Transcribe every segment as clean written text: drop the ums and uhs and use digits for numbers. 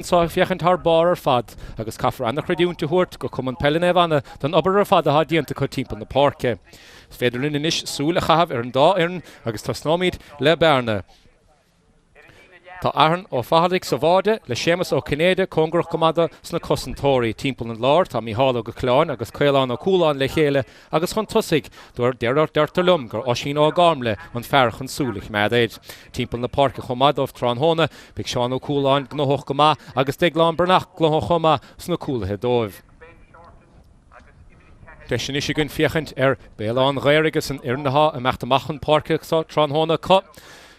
Sa fiachant tar bar fad agus caafar anna chreidúnta thuirt go cumann pelin éhana don obair fad a hadíanta chu timp na páirce. Féidir linn inis súla chahabh ar an dá éireann agus tá snóid le Bearna. Tá Sathairn ó Pháirc sa bháide le séamas ó Cnéide congrach gomada sna cosantóirí timp an lár tá míhála go chláin agus céileán ó cúláin le chéile agus chun tosaigh dúir deirtar lum gur osín ó gámle an fearch an súlaich mead éid. Timp na páirce chomada ó Tránhóna beag seán ó cúláin gnóthach go má agus déagláin brnach glóthach chomá sna cúlathe dóibh. Deis is gunn fiachant Béal Ghaorthaidh an iarnatha a meachtamachchan páirce sa Tránhóna có.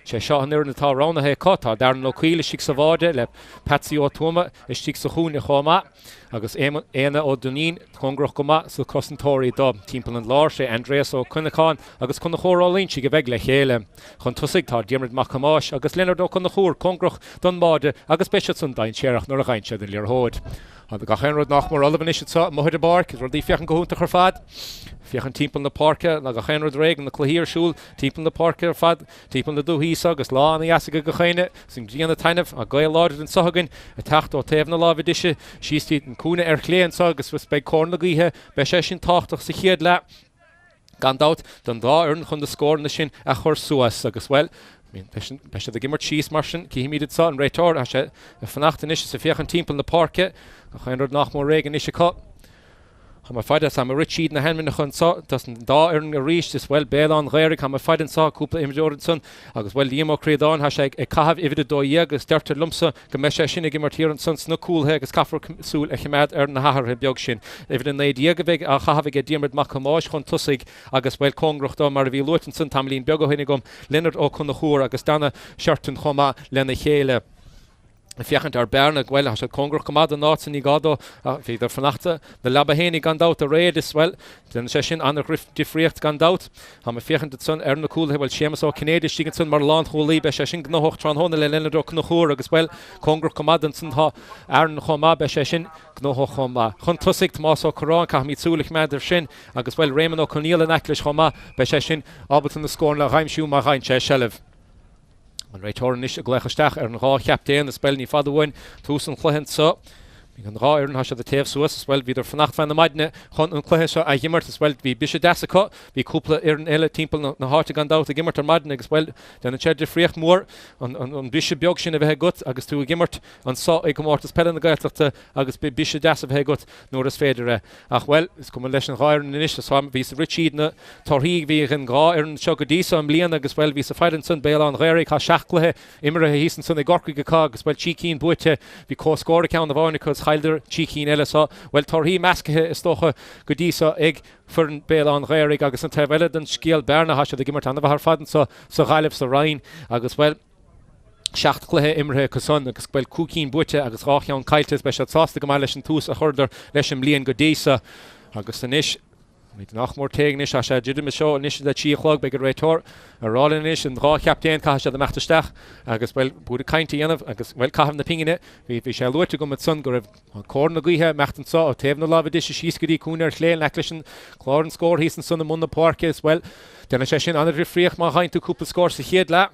sé seo an iarna tá ránathe cotá Darn le Cluiche sa bháide le Patsy ó Tuama is tí sa chúna chomá agus éana ó Dunín congrach gomá sa cosantóirí do timpeall an lár sé Andreas ó Cunacán agus chun chórálín si go bheith le chéile chun tusaigh tá Diarmid Macamáis agus Leonard ó chun chór congrach don máide agus beise san dain séireach nuair a ghaintse den líorthóid. Agus ga chéanrad nach mar alban is sa Móir barc is rudí fiachan gohúnta chu fad. Fiachan timpeall na páirce na ga chéanrad réig na chluhírsúl timpeall na páirce ar fad timpeall na dúhísa agus lá na jasaga go chéine sin díana tainmh a gail láidir an sahagan a tacht ó taobh na lábhidise síostí an cúna ar chléan sa agus was beag córn na gaithe be sé sin táchtach sa chiad le gandát don dá arn chun de scór na sin a chur suas agus well Beise a gimmert síos mar sin cíimiad sa an réitor a sé a fannachtain is sa fiachan timpeall na páirce a chéanrad nach mór réigen is có. Ha ma fáide sam Richard na henmin chun sa das dá ar an ríist is well Béal Ghaorthaidh ha ma fáidan sa cúpla imjóran agus well líam ó créadán ha sé ag cahabh ifide dó agus deirtar lumsa go me sé sin ag immartíar an sun sna cúlthe agus caafar súl a chiméad ar na hathair beag sin. Ifide na diaga bheith a chahabh ag Diarmid Macamáis chun tusaigh agus well congrach dá mar a bhí luitin san tamlín beag ó hinnig gom Leonard ó chun na chóir agus dana seartan chomá lena chéile. Fiachant Bearna gwell has a congrach gomad an náitsin í gádó hí ar fannachta na labbahénig gandát a réad is well den sé sin anna difriocht gandát ha me fiachant sun ar na cúlthe bhfuil séamas ó Cnéide sígan sun mar lán cholí be sé sin gnóthach Tránhóna le Leonard ó na chóir agus well congrach gomad an sun ha an chomá be sé sin gnóthach chomá chun tusaigh Tomás ó Corrán cha mí súlaich meidir sin agus well Raymond ó Coníal an eiclis chomá be sé sin ábalt an na scór le raimsú mar rain sé sellh. An réitóran is a gleichaisteach ar an rá cheaptéan na spell ní fadahhain tús an chluhan sa. Bhí an rá ar an has a taobh suas as well hí fannacht fan na maidine chun an chluhan seo a gimmart as well hí bise deasa có hí cúpla ar an eile timpeall na háte gandát a gimmart ar maidine agus well den an séidir fríocht mór an bise beag sin a bheith gut agus tú a gimmart an sa ag Comórtas Peile na Gaeltachta agus bise deasa bheith gut nóair is féidir ach well is cum leis an rá ar an inis sa hí sa Richard na tarthaigh bhí an rá ar an seo go dísa an bliana agus well hí sa feidan sun Béal Ghaorthaidh cha seaclathe imar a hísan sun i gorcaigh go cá agus well tícín buite hí cóscóir ceann na bháinna chus chaildir tícín eile sa well tarthaigh meascathe is tócha go dísa ag for an Béal Ghaorthaidh agus an taobh den scéal Bearna has a gimmart anna bhar fadan sa ghailibh sa Rhein agus well seacht cluthe imrethe cosan agus bhfuil cúcín buite agus rácheann caiiltas be se sásta go leis an tús a chuidir leis an blion go déasa agus san isis Mít nach mór téagnis a sé didim seo níos le tíchlog be go réitor a rálinn is an rá cheaptéan cai sé a meachtasteach agus bhfuil búd a caiinte dhéanamh agus bhfuil caitham na pingine hí sé luirte go sun go raibh an cór na gaithe meachtan sa ó taobh na lábhadis síos go dtí cúnar chléin leiclisin chláir an scór híos an sun na mún na páirce is well denna sé sin anna fríoch má haint tú cúpla scór sa chéad le.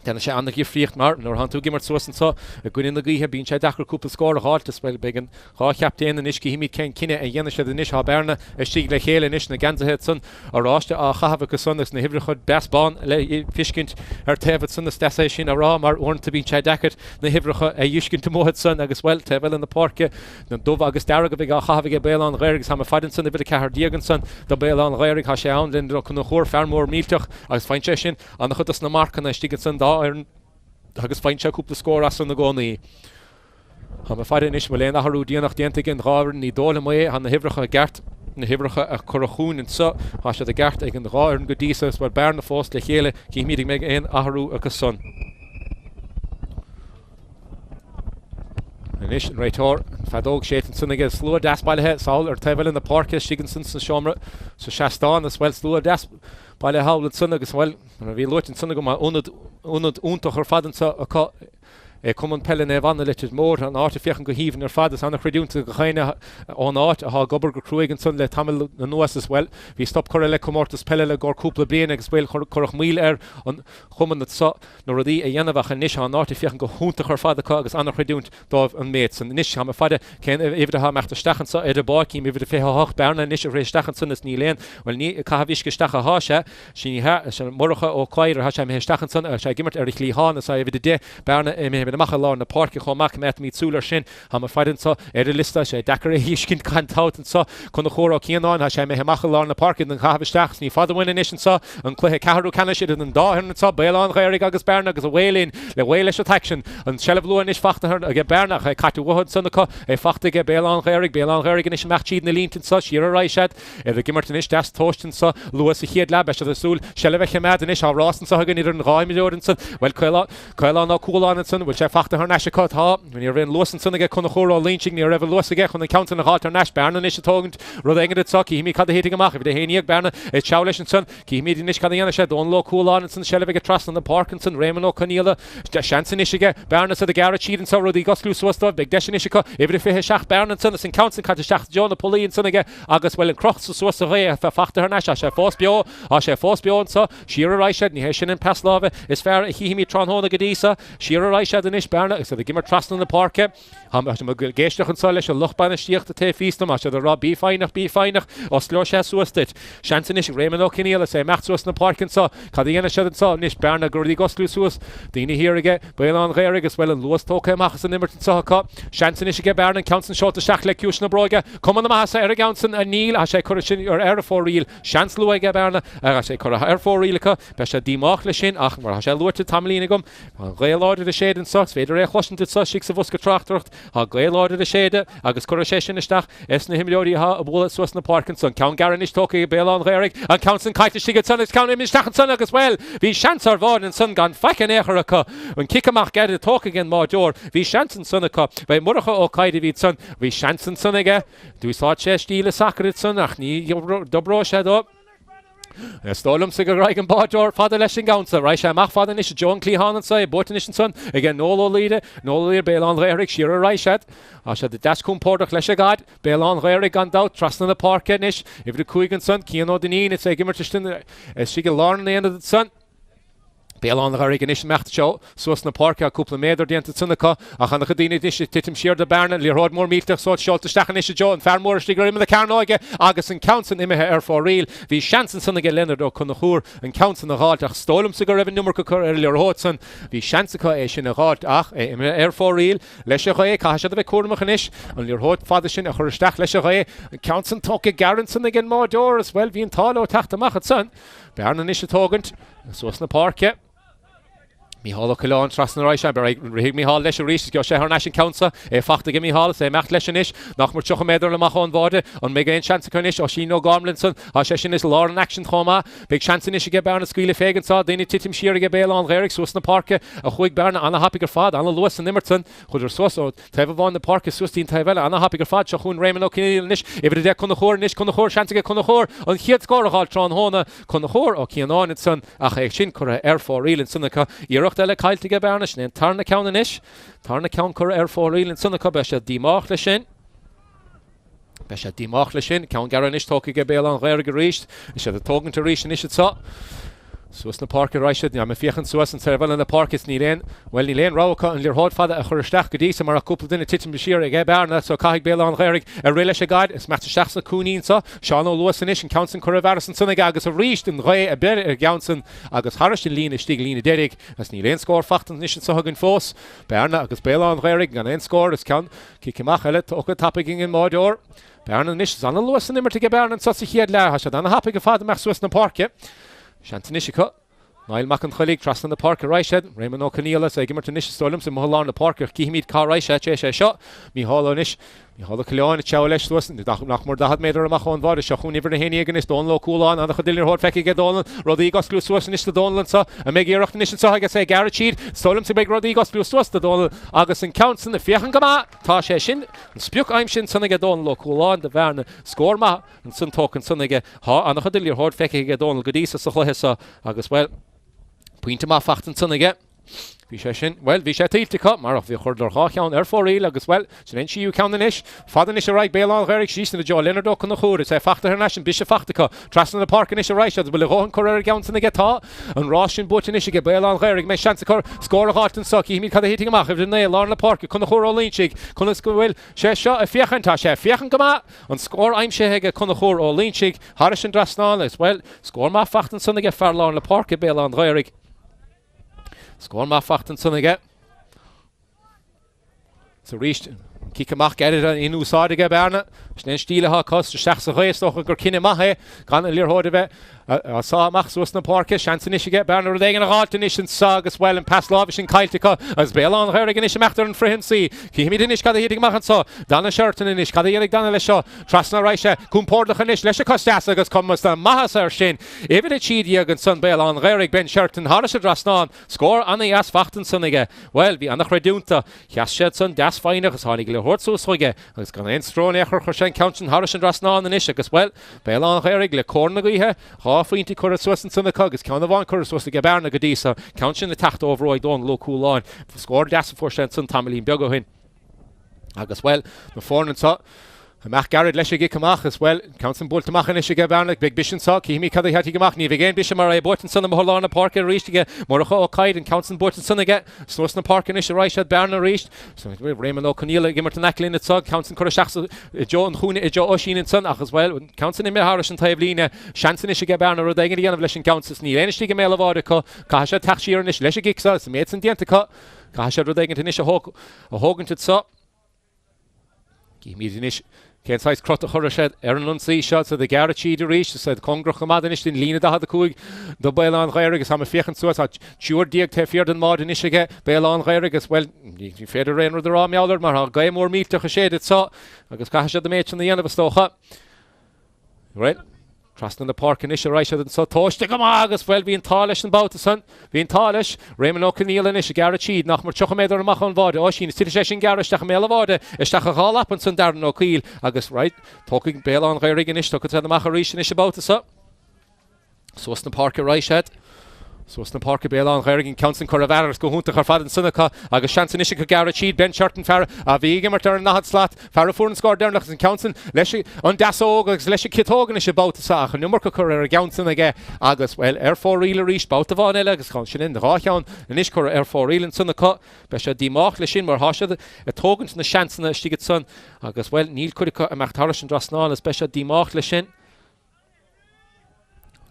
Denna sé anna fríocht mar nóair han tú gimmart suasan sa a gúin na gaithe bíonn sé dechar cúpla scór a háilt is bhfuil beag an rá cheaptéan is go himimiid cén cinenne a dhéana sé den is há Bearna is tí le chéile is na gantathe sun a ráiste a chahabh go sunnas na hibhre chud bestbán le fiscint ar taobh sun na steasa sin a rá mar ornta bíonn sé decart na hibhrecha a dhiiscint móthad sun agus well taobh in na páirce na dubh agus deara go bh a chahabh Béal Ghaorthaidh ha faidan sun a bit a cethir díagan sun do Béal Ghaorthaidh ha sé ann linn chun na chóir fearmór mílteach agus fain sé sin an chutas na marcanna tígan sun agus faint se cúpla scór as na gcónaí. Ha ma faidan is bhfuil éon athrú díanach déanta gin ráhann ní dóla mé han na hibhrecha gceart na hibhrecha a chorachún in sa há sé a gceart ag an ráhann go dísa bhar Bearna fós le chéile cí mídig méid éon athrú agus sun. An is an réitor fadóg sé an sunna ige slúa deasbailethe sáil ar taobh na páirce sigan sun sa seomra sa seaastán as bhfuil slúa deasbaile hála sunna agus bhfuil bhí luitin sunna go má únad úntaach ar fadan sa Cumann Peile na bhanna Leitir Móir an áit fiochan go híomhann ar fad is anna chreidúnta go chéine ón áit a gobar go cruaigen son le tamil na nuas as well. Bhí stop chur le Comórtas Peile le gur cúpla bliana agus bhfuil churach míl ar an chumann sa nó rudaí a dhéanamh a níos an áit fiochan go húnta chur fada agus anna chreidúnt dómh an méid san níos ha fada cén éidir ha meachta stachan sa idir báicím idir fé hoch Bearna níos a rééis stachan san is ní léon bhfuil ní cahabhísce stacha háise sin morcha ó Chláir ha sé mé stachan san sé gimmert ar lí hána sa idir dé Bearna mé macha lá na Pháirc chu mac met mí súlar sin ha faidan sa idir lista sé dechar a híiscin cantátan sa chun na chóra cíanáin ha sé mé macha lá na Pháirc an chahabhsteach ní fadahhaine níos sa an cluthe ceathrú canna siad an dáhann sa Béal an Ghaorthaidh agus Bearna agus a bhélín le bhile se tection an sellbhlúin is fachtathar a Bearna a catú wahad sanna fachta ge Béal an Ghaorthaidh is meachtíad na líntin sa siar a ráisad a gimmert is deas tóstin sa luas a chiad le beis a súl sellbheith mead is á rásan sa gan idir an ráimiúrin san bhfuil coile ná cúláin san bhfuil sé fachtathar neise tá when you're in losan san ge chun chórá lynching ní raibh losa ge chun count an hátar neis Bearna is tógant rud engad sa hí cad héting amach bhí héíag Bearna is teáis san cí mí níos cadíana sé don lo cúláin san sellbheith tras an na Parkinson Raymond ó Caníla seansan is ge Bearna sa a garad síad an sa rudí goslú suasta beg deis is idir fé seach Bearna san sin count cad seach John na Políon san ge agus bhfuil an crocht sa suasta ré fachtathar neis sé fósbeo a sé fósbeon sa siar a ráised ní hé sin an pesláve is fear a híimi tróna godísa siar a ráised an is Bearna is a gimmer trust an na Pháirc ha géisteach an sa leis a lochbanna stíocht a té fístam a se a rá bí feinach os leo sé suastit seansan is Raymond ó Caníla sé mecht suas na Pháirc sa cadíana se an sa níos Bearna gurí goslú suas daoine hiige Béal an Ghaorthaidh agus bhfuil an luas tócha amachchas an nimmertin sa seansan is ge Bearna countsan seát a seach le ciúis na broige cuman na masa ar a gaunsan a níl a sé chur sin ar ar fóríl seans lu ge Bearna a sé chur ar fórílacha be sé dímach le sin ach mar sé luirte tamlína gom réaláidir a séad an sa féidir é chloint sa si sa bhosca Tráchtaire ha gaeláidir a séide agus chur sé sin isteach is na himleorí ha a bhla suas na Pháirc san count garan is tócha Béal an Ghaorthaidh an countsan caiite sigad san is count imis stachan san agus well hí seansar bháin an san gan fechan écharacha an kicamach gad a tócha gin máidir hí seansan sannacha bheith murcha ó caiide ví san hí seansan sannaige dúsá sé stíle sacrid san ach ní dobró sé dó Stolum sig a raig an báidir fada leis an gaunsa Rai sé amach fada is John Clíhánan sa bortan is an son again nóla líide nóla Béal an Ghaorthaidh siar a ráised a sé de dascún pórdach leis a gad Béal an Ghaorthaidh gan dát trasna na Pháirc is if the cuigan son cían ó daoine is gimmertistin is si go lárna na éana san Béal an Ghaorthaidh is mecht seo suas na Pháirc a cúpla méidir déanta sunnacha a chana chudíine is titim siar de Bearna líráid mór míteach sót seolta stachan is Jo an fermór stig rimime de Ceannais agus an countsan imethe ar fóríl hí seansan sannaige Leonard ó chun chór an countsan a gáilteach stólam sa go raibh numar go chur ar líorthótsan hí seansacha é sin a gáilt ach imime ar fóríl leis a ré cai sé a bheith cuaramach inis an líorthót fada sin a chur isteach leis a ré an countsan tócha garan sannaige máidir as well hí an táil ó teachtamach san Bearna is a tógant suas na Pháirc Míhall Caláin trasna ráise bar rih Míhall leis a ríis go sé National Council fachta ge Míhall sé mecht leis is nach mar tucha méidir le machán bháde an mé géon chance chunis ó sin nó Garmlinson a sé sin is lá an action chomá big chance is ge Bearna scuile fégan sa daoine titim siar ge Béal an Ghaorthaidh suas na Pháirc a chuig Bearna anna happy gur fad anna luas an nimmerton chuidir suas ó taobh bháin na Pháirc suastín taobhile anna happy gur fad se chun Raymond ó Caníla nis idir de chun chóir nis chun chóir chance ge chun chóir an chiad scóraáil trán hóna chun chóir ó Ceannais san ach é sin chur ar fóríl sannacha le caiilte ge Bearna sin tarna ceanna is tarna ceann chur ar fóríl sannacha be sé dímach le sin be sé dímach le sin ceann garan is tócha ge Béal an Ghaorthaidh ríist is sé a tógan tar ríis is sa suas na Pháirc ráised ní am fiochan suas an bhfuil na Pháirc is ní léon well ní léon rácha an líorthód fada a chur isteach go dtí mar a cúpla duine titim bisiar ag Bearna so caiigh Béal an Ghaorthaidh a riile sé gaiid is meachta seach sa cúnín sa seán ó luas san is an countsan chur bhar san sunnaige agus a ríist an ré a beir ar gaunsan agus haris sin lína stig lína deirig as ní léon scór fachtan is sa hagann fós Bearna agus Béal an Ghaorthaidh gan éon scór is ceann cicimach eile tócha tapiging in máidir Bearna is anna luas san nimmer ge Bearna sa chiad le ha se anna happy go fada meach suas na Pháirc seantan isicha Nail Mac an cholig trasna na Pháirc ráised Raymond ó Caníla sé gimmert níos stolam sa mhallán na Pháirc cíimiid cá ráised sé seo Míhall is Míhall Caláin teá leis suas nach mór 10 méidir amach an bhád se chun idir na héine is dón le cúláin anna chudilín hort feici ge dólan rodí gasglú suas is dólan sa a mé iirecht is sa agus sé garad siad stolam sa beag rodí gasglú suas dólan agus an countsan na fiochan gama tá sé sin an spiúch aim sin sanna ge dólan le cúláin de Bearna scórma an sun tócan sannaige há anna chudilín hort feici ge dólan godí sa chluise sa agus well Puinte má fachtan sannaige Well, bhí sé tílte cut mar bhí chuir cháceann fórí agus well sin siú ceanna isis fadan is raig Béal an Ghaorthaidh sísna Jo Leonard do chun chóir is fachta ar nasin bis fachtacha trasna na park is raich bhfuil rohan choir gaanna getá an rásin butin is ge Béal an Ghaorthaidh mé seansa chu scór aátan soí mí cad hitting amach if na lá na park chun chóir ólínsig chun bhfuil sé seo a fiechantá sé fiechan goá an scór aimimseige chun chóir ólínsig Harris an drasná is well scór má fachtan sanna ge fear lá na park Béal an Ghaorthaidh Scór má fachtan sanna so reached Kick amach gead in úsáide Bearna sné stíle ha cost seach a rééisstoch gur cinenne maithe gan a líorthóide bheith a sá amach suas na parke seansan isige Bearna ru dgan aátain is sagus well an pasláh sin caiiltecha as Béal an Ghaorthaidh is meachtar an frihinsaí Cíimi din is cad hidig machchan sá dana seirtain is cad dhéag dana lei seo trasna raise cúmpórdachan is leis a costeas agus commas an mahas ar sin évid a tíideag an son Béal an Ghaorthaidh ben seirtain Harris a drasnáin scór anna as fachtan sanige well bhí annach réúnta cheas siad son deas fáinach as hánig le hórtsús chuige agus gan ein strónéachar chu sé countin Harris an drasnáin an is agus well Béal an Ghaorthaidh le córna gaithe Faointí chuir suasan sanna cogus ceanna bháin chuir suasta go Bearna go dísa countin na tacht óhróid dón lo cúláin scór deas for san tamlín beag hin agus well na fórnantá Amach Garrett leis go amach as well countin bult amach is go Bearna big bisin sa Cíimi cad hatí goach ní bhgéin bis mar é butin sanna moláin na park ríiste mar óáid an countin butin sanna ge snús na park is ráise Bearna ríist so réman ó Conníla gimmar an neclín sa countin chuir seach Jo an chúna i Jo osín san achas well countin i mé Harris an taimhlíne seansan is go Bearna ru dgan díanamh leis an countas ní léinetí go méile bháide chu cai sé taíar is leis giá sa méid an dianta cai sé ru dgan is a hóganta sa Cíimi is Cén sais crota chura sé ar an unsaí seo sa de Gaeltachta de ríis sa congrach amada is tin lína da cuaig do Béal an Ghaorthaidh agus ha fiechan suas a túúr díag te fiar an mád in isige Béal an Ghaorthaidh agus well ní féidir réanú de rá meallar mar ha gaim mór míteach a séad sa agus cai sé de méid an dhéanamh stócha right Trasna na park is raise an so tóiste go agus well hí an táis an bouta san hí an táis réman ó Conníla is Gaeltachta nach mar tucha méidir amach an bháide ó sin tí sé sin Gaeltachta méile bháide is teach a gálapan san darn ó Caoil agus right tócaigh Béal an Ghaorthaidh is tucha amach a ríis is bouta sa Suas na park raise Suas na park Béal an Ghaorthaidh countin chuir bhheras go húnta chu fadan sunnacha agus seansan is go Gaeltachta ben seirtain fear a bhí mar ar nachad slát fear fuór an scór dearnach an countin leis an dasóg agus leis citógan is bouta sa chu numar go chur ar gaansan aige agus well ar fóríle ríis bouta bháin eile agus chu sin in de rácheann in is chur ar fórílen sunnacha be sé díach le sin mar háisiad a tógant na seansanna stigad sun agus well níl chuidecha amach Harris an drasnáil is be sé díach le sin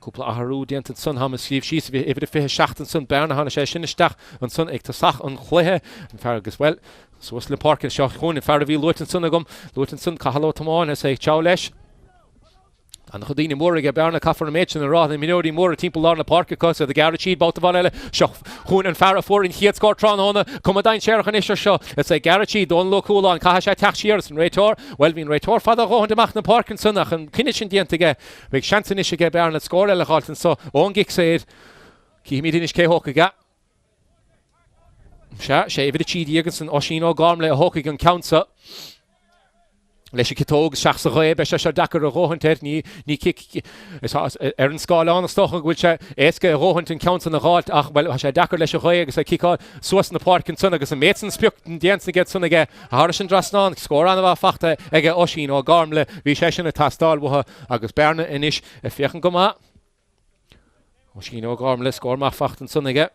Cúpla aharú dianta sun ha slíb síos bhí idir fi seachtain sun Bearna hána sé sinneisteach an sun ag tasach an chluthe an fear agus well suas le park seo chuin fear a bhí luitan sunna gom luitan sun cahaló tomáin is ag teá leis an chodíine mór ag Bearna caafar méid an rá in minóí mór a timp lá na park cos a de Gaeltachta bouta bháile seo chuin an fear a fór in chiad scór tránna cum dain séirchan is seo is ag Gaeltachta don lo cúláin cai sé teachsíar an réitor well hín réitor fad a róhan amach na park an sunnach an cinine sin diantaige bheith seansan is go Bearna scór eile gáiltan so ón gic séad Cíimi din is cé hóca sé bhid a tíideag san osín ó gáim le a hócaigh an countsa leis citóg seach sa ré be se dachar a róhantéir ní kick ar an scáil an stocha bhfuil se éca róhant an count na ráilt ach bhil sé dachar leis a ré agus a kicá suas na park an sun agus an méan spicht an déansa get sunna ige Harris an drasnáin scór an bh fachta ige osín ó gámle bhí sé sin na tastáil butha agus Bearna inis a fiochan go má osín ó gámle scór má facht an sunna ige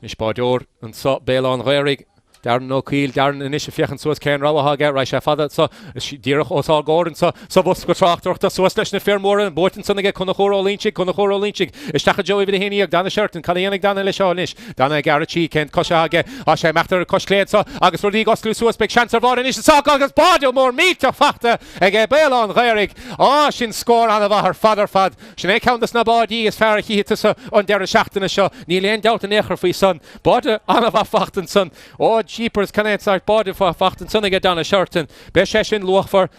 Nis báideor an so Béal an Ghaorthaidh Darn nó Caoil darn in is fiochan suas cén ráha ra sé fada so díirech óá gáin so bus go Tráchtaire suas leis na fearmór an butin sanna ige chuna chórólínsig is tacha Jo bhí héanaíag dana seirtain cadhéananig dana le seáis dana Gaeltachta cén coseige a sé meachtar cosléad so agus ruí gosú suas be seanar bháin is sa agus báideú mór míte fachta ag Béal an Ghaorthaidh á sin scór anna bhar fadar fad sin é countas na bádíí is fear chiíta an deir seachtainna seo ní léon dealt an éair faoi san báide anna bh fachtan san ó jeepers can it start body for fachten sunnig down a shirtin be session lochfor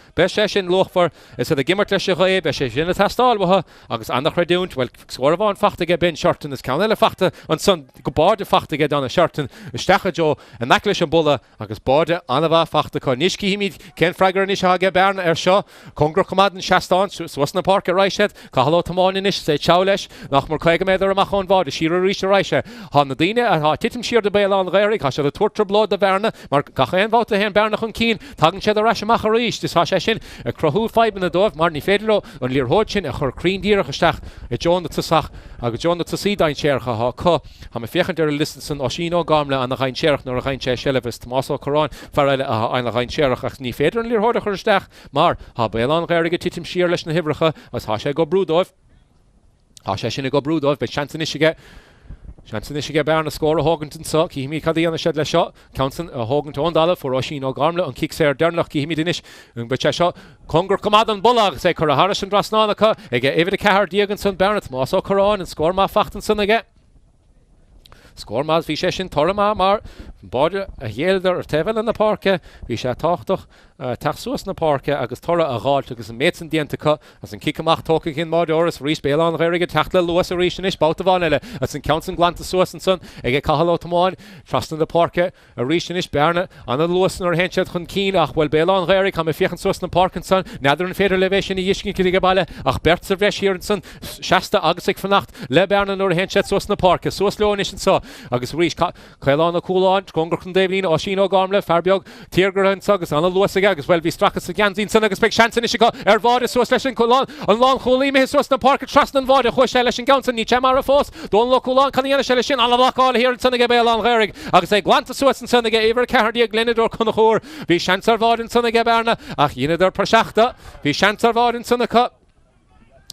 is the gimmer tlesh gae be session tastal wa agus annach redunt well score van fachtige ben shirtin is canele fachte und sun go body fachtige down a shirtin stache jo a naklish bulla agus body anava fachte ko nishki himid ken frager nish hage Bearna sho congra comaden shastan swasna park raishet ka hallo tomani nish say chaulesh nach mar kaige meder machon vade shira rish raishe han na dine ha titim shir de Béal an Ghaorthaidh ha the torture blood de Bearna mar gachen vote hen Bearna chun keen tagen che de rashe macharish dis ha session a crohu 5 in the dove mar ni fedro on lir hochin a chur crean dier gestach a John de tsach a John de tsi dain chercha ha ko ha me fechen der listensen oshino gamle an rein cherch nor rein che shelvis Tomás Mac farele a rein cherch ach ni fedro lir hoder gestach mar ha Béal an Ghaorthaidh titim shir lesh na hivracha as ha she go brudov ha session go brudov be chansen ishige Chanson is get Bearna score a Hoganton so Kimi Kadi on the shed shot Counson a Hoganton on dollar for Oshino Garmla and kicks there Dernach Kimi Dinish and Bechesha Conger Comadan Bullag say Cora Harris and Drasnanaka again Evid Kahar Dieganson Barnett Mosso Coron and score Ma Fachtenson again Score mas vi session Torma mar bode a helder of Tevel in the park vi sha tachtoch tachsus na park agus Tora a gal agus a metsen dientaka as an kickamach talking in Modoris Rees Béal an Ghaorthaidh tachtle Lewis Rishinish bout the vanille as in Counson Glanta Sus and son ege kahalo tomon trust in the park a Rishinish Bearna an a Lewis nor henchet chun keen ach well Béal an Ghaorthaidh kam a fechen sus na park and son nader in feder elevation i yishkin kidige balle ach Bert Servesh here and son Shasta agsik vernacht le Bearna nor henchet sus na park so slow nish and so agus Rees Kailana Coolon Congrachon David Oshino Garmle Farbiog Tierger and Sugus an a Lewis agus well vi strakas again sin son agus big chance in Ishika Vada so session Coolon an long Holy me sus na park trust and Vada Hoshelish and Gounson ni chamara fos don't look Coolon can the Shellishin all of all here in son again Béal an Ghaorthaidh agus say Glanta sus and son again ever Cardia Glenador Conachor vi chance Vada in son again Bearna ach yine der Prashachta vi chance Vada in son cup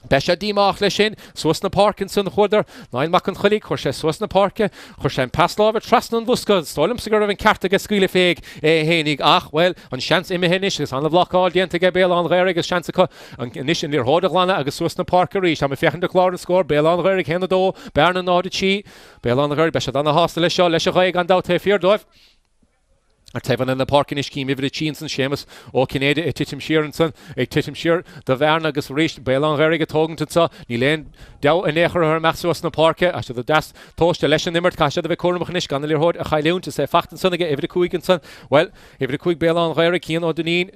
Besha Dimach Leshin, Swasna Parkinson, Hodder, Nine Mac and Chulig, Horshe Swasna Parke, Horshem Paslova, Trastan Buska, Stolum Cigar and Cartaga Skule Feg, Henig, Ach, well, on Chance Imihinish, is on the block all the Ente Béal an Ghaorthaidh, as Chanceka, and Nishin near Hodaglana, Agus Swasna Parker Reach, I'm a Fechen de Clor and score, Béal an Ghaorthaidh, Henado, Bearna Nodichi, Béal an Ghaorthaidh, Besha Dana Hostel, Lesha Gaig and out here, Feardov. Tevan in the park in Ishkim, Ivid Chinson, Seamus, O Canada, a Titim Sheeranson, a Titim Sheer, the Bearna, Gus Rish, Béal an Ghaorthaidh, Togenton, Nilen, Dow, and Echer, her Maxos in the park, after the Das, Toast, the Leshan Nimmer, Kasha, the Vicormachnish, Ganalier Hod, a Highloon to say Fachtenson again, Ivid Kuiganson, well, Ivid Kuig, Béal an Ghaorthaidh, Kian O'Duneen.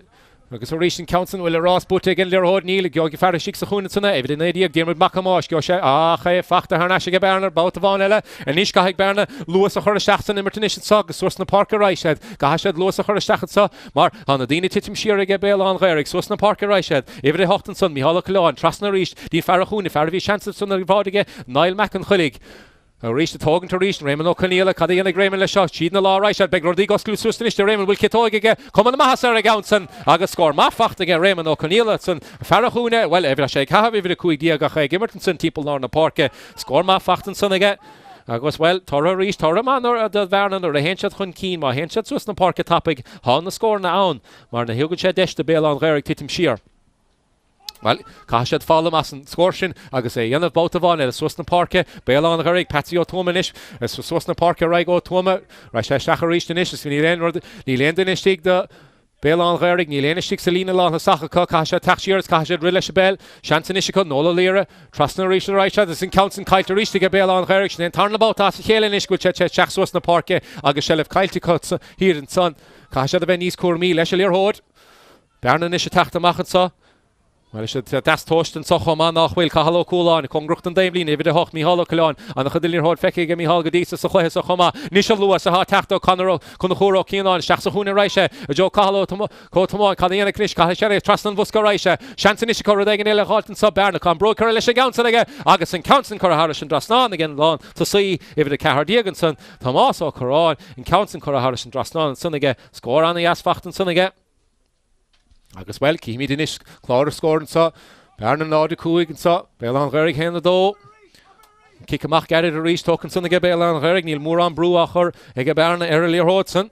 Agus Orishin Council will a Ross put again Lear Hod Neil, Georgi Farah Shix Hunitsona, Evid an idea, Dermot Macamosh, Gosha, Hay, Fachta Harnashiga Bearna, Bout of Vanella, and Ishka Bearna, Lewis of Horashachson, and Martinishan Sog, Source na Parker Reiched, Gahashad, Lewis of Horashachson, Mar, Hanadini Titim Shira Béal an Ghaorthaidh, Source na Parker Reiched, Every Hochtenson, Mihala Kalon, Trasna Rish, Di Farahun, Faravi Chanson, the Vadige, Nile Mac and Chulig. Reach the Togan to reach Raymond O'Connell, Cadiana Graham and Lashaw, Cheat the Law Rice, Beg Rodriguez, Cluiche, the Raymond will Kitoig again, come on the Mahasar Gounson, Agus score Mafacht again, Raymond O'Connell, son Farahuna, well, every shake have every quick Diagache, Gimmerton, people on the park, score Mafacht and son again. Agus well, Torra Reach, Torra Man or the Bearna or a Henchat Hun Keen, my Henchat Sus the park topic, on the score now, Marna Hugo Desh the Béal an Ghaorthaidh Titim Sheer. Well, Cashad follow us and scoring. I can say, Yan of both of on, it's Swasna Park, Béal an Ghaorthaidh, Patsy O'Tomanish, it's Swasna Park, Raigo Toma, Rasha Shacharish, the Nish, Nilen Dinish, the Béal an Ghaorthaidh, Nilen Shik Selina Lan, Hasaka, Kasha, Taxiers, Kasha, Rilish Bell, Shantanishika, Nola Lira, Trasna Rish, Raisha, the St. Counts and Kaita Rish to get Béal an Ghaorthaidh, then turn about us, Helenish, which Chach Swasna Park, Agashel of Kaiti Cuts here in Son, Kasha the Venice Kurmi, Leshalir Hod, Bearna Nishatachta Machansa. Well, das Tosten so man nach will Kahalo Coolon, Congruchten Daimlin, Evid Hoch Mihalo Colon, and the Hadilir Hod Feke, Mihal Gadisa, so Homa, Nishal Lewis, a Tachto, Conoro, Conahoro, Kianon, Shachsahuna Raisha, Joe Kahalo, Kotomo, Kadiana Krish, Kahashari, Trastan Vuska Raisha, Shantanishiko, Redagan, Halton, Sub Bearna, Broker, Elisha Gounson again, August and Counts and Coraharish and Drasnan again, Lon, to see if the Kahar Dieganson, Tomás or Coran, and Counts and Coraharish and Drasnan, and son again, score on the Asfacht and son again. Agus well, Kimi Dinish, Clara scored and saw, Bearna Nod Kuig and saw, Béal an Ghaorthaidh hen the door. Kickamach Garrett to reach, talking son again, Béal an Ghaorthaidh, Neil Moran Bruacher, Ega Bearna earlier Hodson.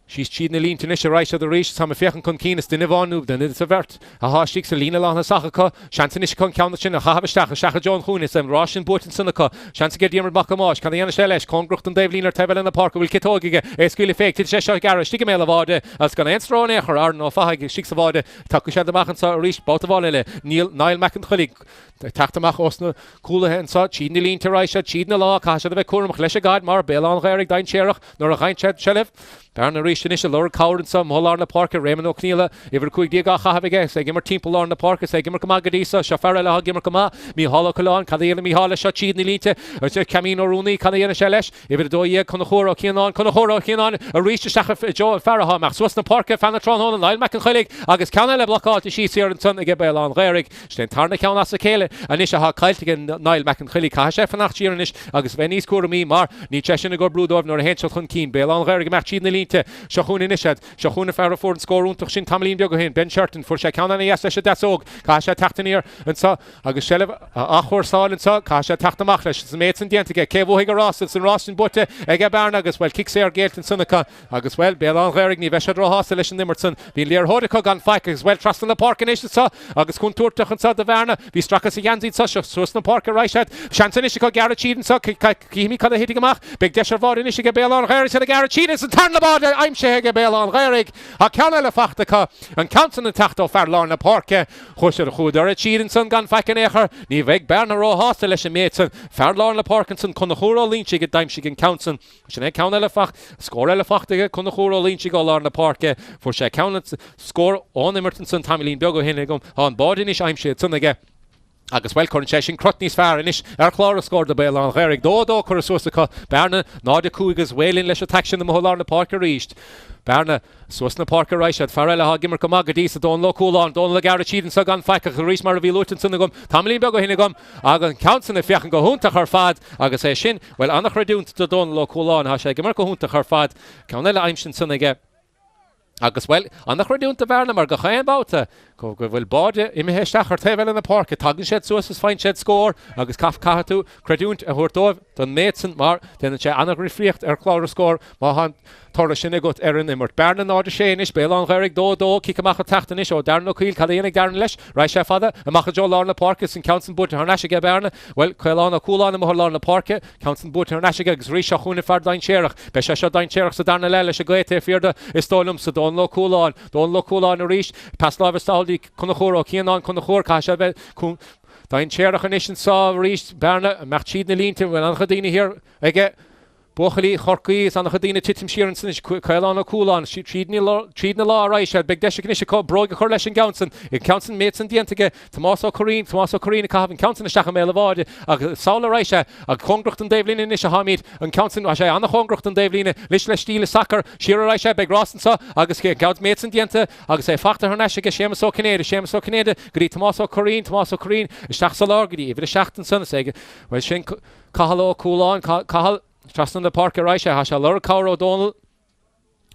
She's cheating a lean to Nisha Rice of the Rish, some of Fiachan Conkinas, the Nivanu, then it's a vert. A harsh sticks a lean along a Sahaka, Shantanish Con Counterchin, a Havastach, a Shaka John Hunis, and Russian Boat and Seneca, Shants get Yammer Bakamosh, Canadian Shelesh, Congrucht and Davlin or Tebel in the park, will Kitogiga, a skilly fake to Cheshire Garage, Stigamail of Order, as Gan Enstro Necher, Arno Fahig, Shicks of Order, Takushad the Machan saw Rish, both of all, Niall Mac and Khalik. Tráchtaire Mac Osna, Coola and saw, cheating the lean to Rice, cheating the law, Kasha the Kurum, Klesha God, Mar, Béal on Ghaorthaidh, Dain Sherach, nor a Hain Shelev. Bearna Rish initial Laura Coward and some Hull Arna Parker, Raymond O'Kneela, Iver Quig Diga Havige, say Gimmer Temple Arna Parker, say Gimmer Kamagadisa, Shafarella Gimmer Kama, Mihala Kalan, Kadena Mihala Shachid Nilite, or say Camino Rooney, Kadena Shelesh, Iver Doye, Conahora Kianon, a Rish Shach Joe Faraham, Swasna Parker, Fanatron Hon, Lyle Mac and Khalik, August Canela block out the sheets here and son to get Béal on Ghaorthaidh, Sten Tarna Count Asakele, Anisha Ha Kailtigan, Nile Mac and Khalik, Hashef and Achiranish, August Venice Kurumi, Mar, Nicheshin Gor Bludov, nor Henschel Hunkeen, Béal on Ghaorthaidh, Machid Nilite. Shachun Inishad, Shachun Farah Ford score on Tuchin Tamlin Biogohin, Ben Sherton for Shakan and yes, Dasog, Kasha Tachtaire, and so Agashelev, Achor Sal and so Kasha Tachtamachlish, the mates and Diantica, Kevo Higaros, and Ross and Butte, Ega Bearna, as well, Kicksair Galt and Seneca, as well, Béal on Ghaorthaidh, Niveshadro Hosilish and Nimmerson, being Lear Hodico Gun Fike, as well, Trust in the Park and Ish, so Agus Kunturtach and so the Bearna, be struck as a Yanzid such a Susna Park and Reichat, Shantanishiko Garachid and so Kimi Kada hitting him off, Big Desher Vod and Ishiga Béal on Ghaorthaidh to the Garachid and turn the ball. I'm Shehega Béal on Ghaorthaidh, a Canela Fachtaka, and Counson and Tachto Farlarna Parke, Husher Hudar, a cheat and son gun Fakenecher, Niveg Bearna Ro Hostelish and Mates, Farlarna Parkinson, Conahuro Lynchig at Dimeshig and Counson, Shane Canela Facht, score Elefachtega, Conahuro Lynchig Larna Parke, for Shea Counts, score on Emertonson, Tamilin Biogo Hinegum, on Bodinish, I'm Shea Sunega. Agus well current session Crutney's far inish Clara scored the Béal on Ghaorthaidh do Curasusa Bearna Náda Cúigas wailing leis attaction the Moholarna Parker reached Bearna Susna Parker Reichat Farella ha Gimmer Kamagadisa don lo Coolon don la Garachid and Sagan Faka Reach Maravi Luton Sunagum Tamlin Bego Hinegum Agan Counson if Yakan go Hunta her fad Agus shin well Anach Redunt to don lo Coolon ha Gimmer go Hunta her fad Canela Aimshin Sunage Agus well, an nach redunt the Bearna mar gachain bouta. Go will bode imi hestachar tevel in the park. A tagin shed suas fine shed score. Agus kaf kahatu credunt a hortov don Maitson mar then che anach refricht Clara score. Mahan Torrishin got Erin immert Bearna nod shenish Béal on Ghaorthaidh do kikamacha tachtanish o Darno Quil Kadanik Darn lesh Raisha fada a macha jo Larna Parkis and Counson Butter Harnashiga Bearna well Kailana Coolana Moholarna Park Counson Butter Harnashiga Risha Hune Fardain Sherach Besha Dain Sherach Sadarna Lelish a Gaete Firda Istolum so don't look cool on a reach past Lava Staldi Conahoro Kianon Conahor Kasha Dain Sherach Nation saw reached Bearna Machid Nelintin when Anchadini here again Bocheli Chorki is on the Hadina Titim Sheeranson is Kailana Coolon she treating the law Raisha Big Deshiknishiko Broga Corlesh and Gounson in Counson Mates and Diantige Tomás Corrine Cavan Counson Shachamel Avard Saula Raisha a Congrucht and Davlin in Nishahamid and Counson Washa Anna Congrucht and Davlin Lishla Stile Sacker Shira Raisha Big Ross and so Agus Gouds Mates and Dianta Agus Factor Harnashiga Shemus Canada Gri Tomás Corrine Shach Salar Gri Even Shachten Son Sega well Shin Kahalo Coolon Kahal Trust in the Park Raisha Hasha Laura Cowra O'Donnell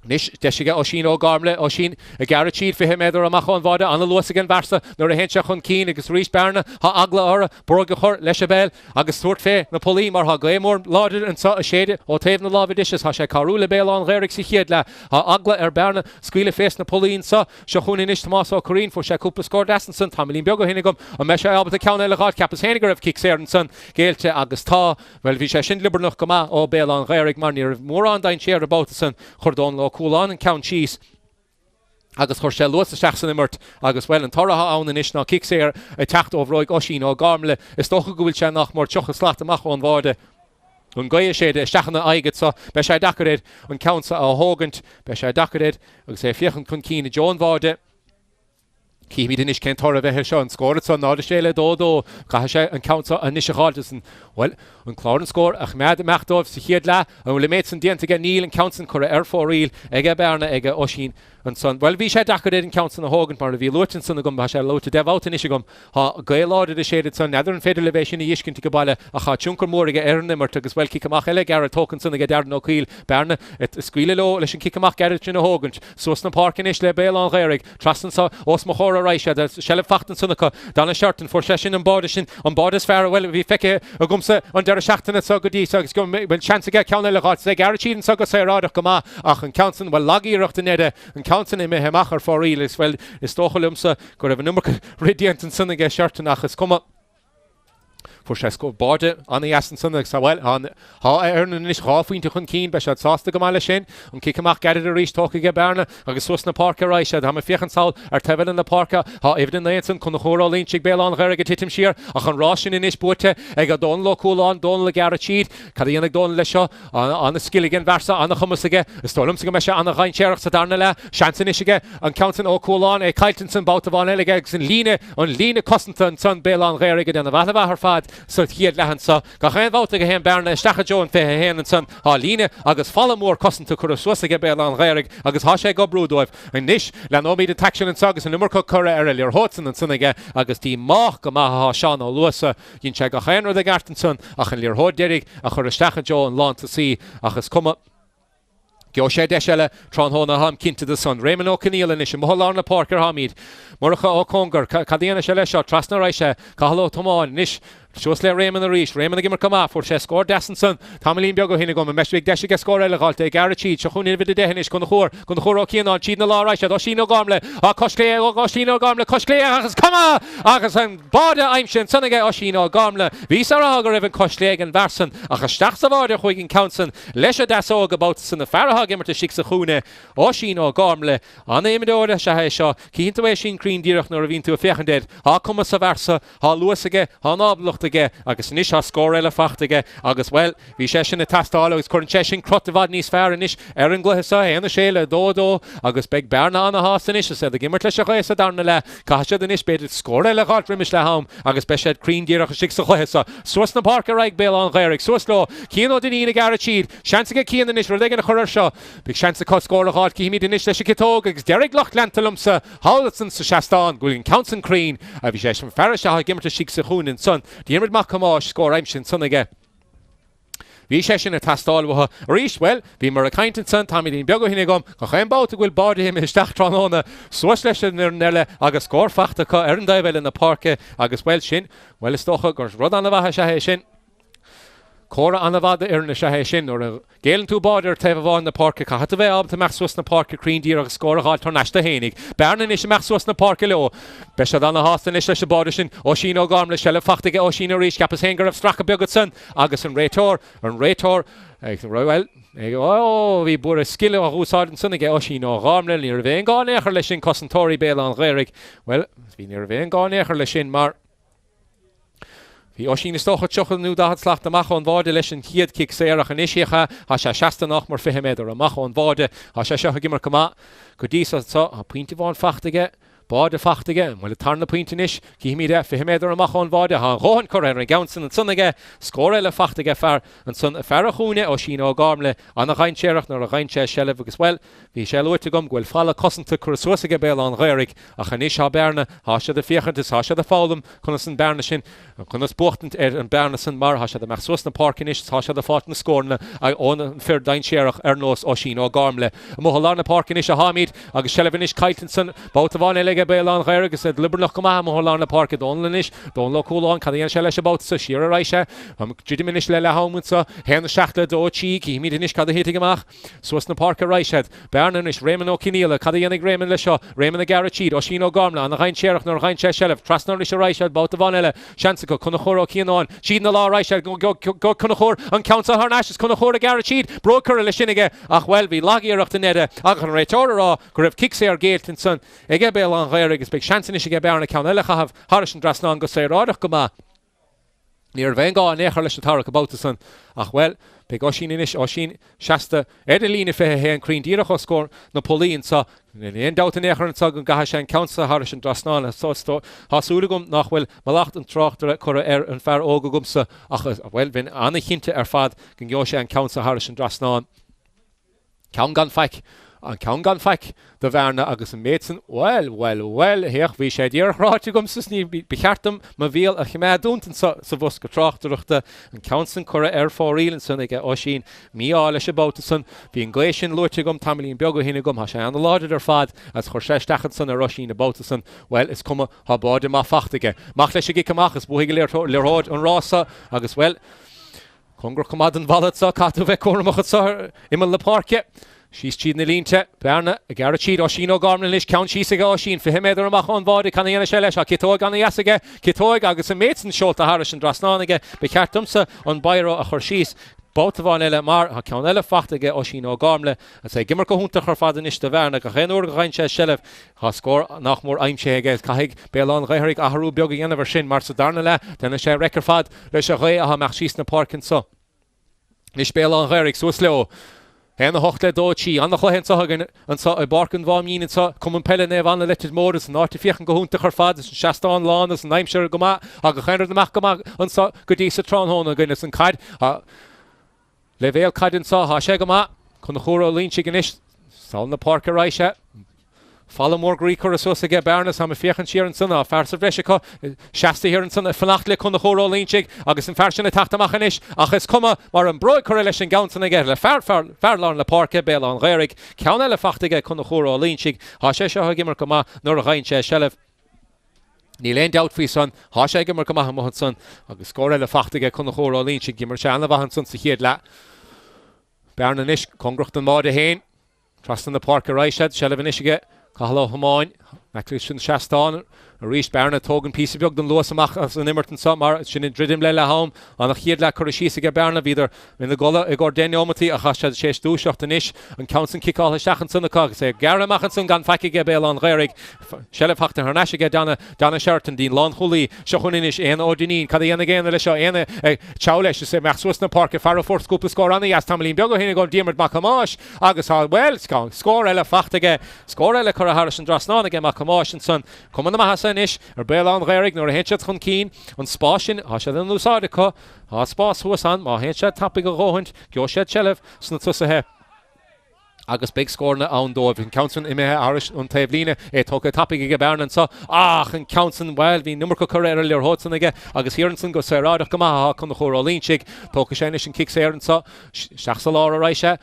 Nish Deshiga Oshino Garmle Oshin a Garachid for him either a Machon Vada on the Lewis again Varsa nor a Henchachon Keen agus Reach Bearna ha Agla Ora Borgachor Leshabel agus Sortfe Napoli mar ha Gaemor lauded and saw a shade o Taven the Lava Dishes Hasha Carula Béal on Ghaorthaidh Sichiedla ha Agla Bearna Squeala Face Napoli and saw Shachun Inish Tomás Corrine for Shakupa scored Assenson Tamilin Biogo Hinegum a Mesha Albert the Count Elagad Capas Henniger of Kicks and son Gaeltachta agus Tá well Visha Shindliber noch Kama o Béal on Ghaorthaidh mar near more on Dain share about the son Chordon Cool on and Count Cheese agus Chorshel Lewis Shachson immert agus well and Toraha on the Nishna kicks here attacked over Roig Oshin or Garmle is doch go will chen nach more choch slat mach on Vade und goye shade Shachna Aiget so Besha Dakared und Counts a Hogant Besha Dakared agus say Fichen kun Keen John Vade Kimi den ich kennt Torre wer schon scored so na de Stelle do Kasha and Counts a Nishachaldsen well und Clarence score Ahmed macht auf sich hier la und le Metzen die gegen Neil and Counts Corre Air for real Ega Bearna Ega Oshin and son well we should Dakared in Counts in Hogan part of Luton son gum Basha low to dev out in Ishigum ha Gaeltachta the shaded son Northern Federal Elevation Yishkin to Gabala a ha Chunker Morige Ernimer to as well Kikamach Ele Ghaorthaidh son get Darno Quil Bearna it Squeala low Leshin Kikamach Garrett in Hogan Susna Park in Ishle Béal on Ghaorthaidh Trustin so Osmachor a Raisha, the Shell of Fachten Sunnaka, Donna Sharton for Session and Bordishin, on Bordis Fair, well, we feke a gumsa on Der Shachten at Sogadi, so it's going to chance to get County Lots, they Garachid and Soga Sayrad, Gama, Ach and Counson, well, Lagi Roctaneda, and Counson in Mehemacher for real, as well, is Stochelumsa, could have a number radiant and Sunnaga Sharton, Ach, come up. For Shesko Borde on the Aston Sunday, so well on how Ernan is half into Keen, but shot sauce the Gamala Shin, and Kickamak gathered a reach talking at Bearna, and Susna Parker, I said, I'm a Fiachan Sal, or Tevin in the Parker, how Evan Nanson, Conahora, Lynchig Béal on Herrick, Titim Shear, a Roshin in Ishbote, Ega Don Local on, Don Lagarachid, Kadiana Don Lesha, on the Skilligan Versa, on the Hummusige, Stolum Sigamesha, on the Rhein Sherach, Sadarnala, Shanson and Counting O'Coulon, a Kiltonson, Boutavon Elegags, and Lina Costenton, Son Béal on Herrick, and the Vatava her fad. So here lehan so ga geen wout ge hen Bearna stacha jo en fe hen en son ha line agus fallamór kosten to kur swasige Béal an Ghaorthaidh agus ha sé go brúdóibh an nish le no míid taxin an sagus an nummer co curra lir hotsen an sunnige agus tí mach go ma ha sean ó luasa gin se ga hen de garten son ach an lir hod derig a chur stacha jo an land to see agus come Geo sé deisile trán hóna ham cinnte the sun. Raymond O'Connell in is Mohallarna Parker Hamid. Murcha O'Congar, Cadena Shele shot, Trasna Raisha, Kahalo Tomán, Nish. Shows le Raymond the Reach, Raymond the Gimmer come off for she scored Dassenson, Tamalin Biogo Hinegum, Meshwig Deshig score Elegalte, Garachid, Shahuni with the Dehenish, Gunhor Okianon, Cheat the Law Raisha, Oshino Gamle, Oshino Gamle, Koshkle, come on, Agasan, Bada Aimshin, Sonage Oshino Gamle, Visaraga, Evan Koshleg and Varson, Achastachsavada, Huigin Council, Lesha Dasog about the Farah Gimmer to Shiksahune, Oshino Gamle, on the Imidora Shahesha, Kintuation Green Dirach Norvin to a Fechended, Hakuma Savarsa, Ha Luasage, Hanabluch. Agus nish ha score eile fachtige agus well vi session a tastal agus current session crotavad nís fair nish erin glehsa en the shele do agus big Bearna on the house nish said the gimmer tlecha glehsa down the le kahcha the nish bed score eile gat rimish le home agus beshed green deer ach six glehsa Susna Parker right Béal on Ghaorthaidh Suslo Kino Denina Garachid chance get key in the nish rodegen churrsha big chance cut score a gat kimi the nish le shikitog agus Derek Lochlantalumsa Howlson sa Shastan going Council Green vi session farisha ha gimmer to Shiksahun and son the Imrid Macamosh score Aimshin Sunnige. Vi session a tastal wa Rish well, vi mar a kaintin son Tommy din Biogo Hinegum, Gachen bout will body him his Stachtranona, Swaslesh Nelle, agus score fachta ka Erndaivel in the park, agus well shin, well stocha gors Rodanava Shaheshin. Cora Anavada Erna Shaheshin or a Galen two border Tevavon the park Kahatave up to Maxwasna Park Green Deer score a hard Tornashta Henig. Bearna is Maxwasna Park low. Beshadana Hostin is Shabodishin, Oshino Garmle Shell Fachtige Oshino Rish Capas Hanger of Straka Bugutson, Agus and Rator, well. Oh, we bore a skill of who's hard and Sunnige Oshino Garmle near Vein gone Echerlishin Cosentori Béal on Ghaorthaidh. Well, it's been near Vein gone Echerlishin Mar. He Oshin is toch choch nu da het slacht de mach on waarde leschen hiet kik serach en ishicha ha shasta noch mar fehemed or mach on waarde ha shach gimmer kama kodisa so a pointe van fachtige Bade fachtige, well tarna pointinis, ki mi de fehemed or mach on waarde ha rohan correr gaunsen and sunnige scorele fachtige far and sun farachune Oshino Garmle an a rein cherach nor a rein che shelle as well. Vi shall uitegum gwel falla kossen to kursuasige Béal on Ghaorthaidh a chanish ha Bearna ha sha de fiachantis ha sha de fallum kunnasen Bearna shin kunnas Spórt and Bearnasen mar ha sha de Maxwasna Parkinish ha sha de faten scorne I on fair dain cherach ernos Oshino Garmle Mohallarna Parkinish a Hamid agus Shelevinish Kiltonson Boutavon Béal on Ghaorthaidh said Libernoch Kama Mohallarna Park Donlanish Don Locolon Cadian Shelesh about so Shira Raisha Jidiminish Lela Homunsa Hen Shachtle do Cheek he midinish Cada Hittigamach Susna Parker Raisha Bearna is Raymond O'Connell Cadianic Raymond Leshaw Raymond the Garachid Oshino Garmla and the Rein Sherach nor Rein Shelev Trasnorish Raisha about the Vanilla Shansiko Conahor O'Kianon Sheed the Law Raisha go Conahor and Council Harnash Conahor the Garachid Broker Leshinige Ach well be Lagier of the Neda Achan Retora Griff Kixer Gaeltachta son Ege Béal on Ghaorthaidh is big chance in Ishige Bearna count Elecha have Harrison Drasnan go say Rodach Gama near Venga and Echerlish Tarak about the son Ach well big Oshin inish Oshin Shasta Edeline fe and Green Dirach score Napoleon so in the end out in Echer and Sag Gahashan Council Harrison Drasnan so sto Hasulugum nach well Malacht and Tráchtaire Cora and Fair Ogugumsa Ach well when Anna Hinte fad Gingosha and Council Harrison Drasnan Count Gunfike an ceann gan feic do Bearna agus an méidsan well heach bhí sé díorráte gomsa ní becheartm má bhíal a chiméad dúntan sa bhus go tráchtareachta an ceansan chura fórílann san ige ó sin míála sé bóta san bhí an gléisisin luirte gom tamlín beag go hinna gom ha sé an láidir ar fad as chur sé stechan san a roisín na bóta san well is cuma ha báide má fachtaige mach leis sé gicamachchas buigh leróid an rása agus well congur cumad an bhallad sa catú bheith cuaramachcha sa imime le Pháirce. She's cheating the línte, Bearna, a gara cheat, or she no garmin lish, count she sig, or she in for him, either a mach on body, can the NHLS, or Kitoig on the Yassage, Kitoig, agus a mates and short the Harris and Drasnanage, Becartumsa on Byro, a Horshis, both of on Ella Mar, a count Ella Fachtage, or she no garmle, and say Gimmerco Hunter, her father nish the Bearna, a Henor Granche Shelef, her score, nach more Aimshege, Kahig, Béal Reherig, Aharu, Biogi, and ever shin, Marsa Darnala, then a share record fad, Lesha, a Machis na Park and so. Nish Béal Reherig, so slow. En de hochtle doodchi, an de chlohen zagen, en sa barken Mhaimín en sa komen pelle nev an de letted modus, en arte viechen gehunte gerfades, en shastaan lanes, en naimsher goma, a gegener de mach goma, en sa gedise tranhone genes en kaid, level kaid en sa ha shegoma, kon de choro linchi genish, sal na Pháirc reiche. Follow more Greek or so get Bearna sam fiechan sheer and son farsa veshika shasta here and son fanachtle kon the choro linchig agus in farshin tachta machanish achas komma mar an broid correlation gaunson again le far larn le Pháirc Béal an Ghaorthaidh count ele fachtige kon the choro linchig ha she ha gimmer koma nor gainche shelef Ní leon doubt fí son ha she gimmer koma mo son agus score ele fachtige kon the choro linchig gimmer shan vahan son se hiad la Bearna nish kongrocht an made hein trust in the Pháirc reiche shelef inishige Hello, Mhaimín, Cluiche and Shastan, a reached Bearna token piece of Bogdan Losamach as an Immerton Summer, Shin in Dridim Lela home, on a Hiedla Kurishisiga Bearna, either in the Gola, a Gordeniomati, a Hashad Shesh Dushacht and Ish, and counts and kick all his Shachan Sunakog, say Gara Machanson, Gan Fakige Béal on Ghaorthaidh, Shelef Hachtan Harnashiga, Dana Sherton, Dean Lon Huli, Shahuninish, Anna Ordinin, Kadian again, the Lisha, Anna Chowlesh, say Maxwusna Park, a Faro Fort Scoop score on the Astamlin Biogo, Hinigo, Diemert Macamash, Agus well, score Ella Fachtige, score Ella Cora Harris and Drasnan again, Macamash and son, come on the Mahasanish, or Béal on Ghaorthaidh, nor a henchat chun keen, on Spashin, Hashad and Lusadica, ha Spas Huasan, Ma henchat tapping a rohant, Goshed Shelef, Snutsusahe. Agus big score na own dove in Counson ime Irish on Tavlina took a tapping again Bearna and so and Counson well the number career earlier Hudson again Agus Hirenson go Sarah Kama on the choro linchig took a shinish and kicks air and so Shachsalara Raisha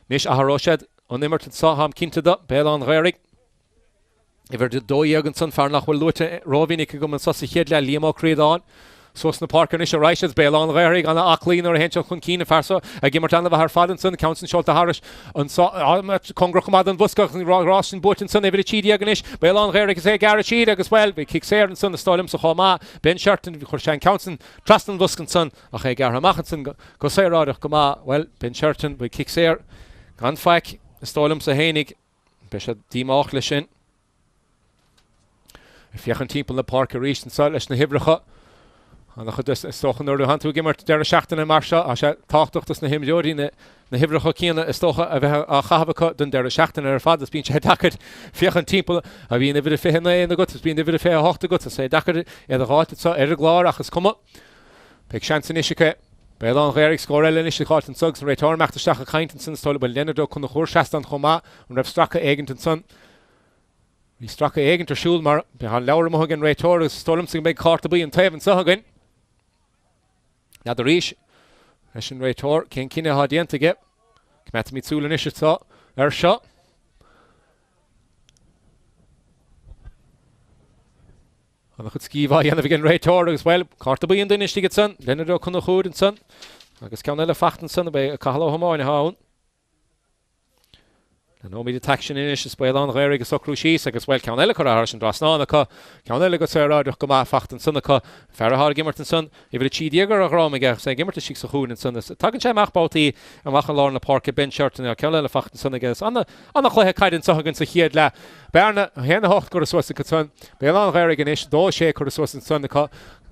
Nish Aharoshed on Immerton saw ham kinted up Béal on Ghaorthaidh Iver the do Jürgenson farnach will lute Rovinik go and so Hiedla Limo creed on Sosna Pháirc nish a Raishas Béal on Ghaorthaidh on a Achlín or a henchel chun keen farso a Gimmertan of her Fadenson Counson shot the Harish and so Congrochamad and Vuskach and Ross and Button son every cheedy aganish Béal on Ghaorthaidh say Garrett cheed as well we kick air and son the stolum so Homa Ben Sherton Chushan Counson Trastan Vuskan son a Garha Machanson go say Rodach Goma well Ben Sherton we kick air Ganfak stolum so Heinig Besha Dimachlishin if you can team on the Pháirc reached and so lesh na Hibracha and the chudus stochen or the hand to gimmer der schachten and marsha as tachtcht das na him jodi na Hibracha kiana stocha a chavaka den der schachten er fathers been hedaket fichen people have been the fehne in the guts been the fair hochte guts say daket the ratet so glár achs komma big chance inishike Béal on Ghaorthaidh score ellen is gehad en sugs return macht der stache keinten stolle bei Leonardo kon chor schastan choma und ref strakke egenten son we struck a egenter shul mar behind Laura Mohagan return stolum sing big cartaby and Taven Sahagan now the Rish Russian return King Kina hadient to get Kmet Mitsul and Ishita shot and the Hutskiva and again return as well cartaby and Dinish to get son Leonardo kon chod and son agus Canella Fachten son by a Kahlo Homo haun and no detection in is Béal on Ghaorthaidh so Cluiche agus well Canella cor Harris and Drasnana Canella go Sarah go ma Fachten son ka Farahar Gimmerton son iver cheediger a Romige say Gimmerton shik so hoon and son tagen che mach bauti and mach Lorna Pháirc Ben Sherton and Canella Fachten son against on the chloe kaiden so against hiad la Bearna hen hocht go so se son Béal on Ghaorthaidh ish do she go so son ka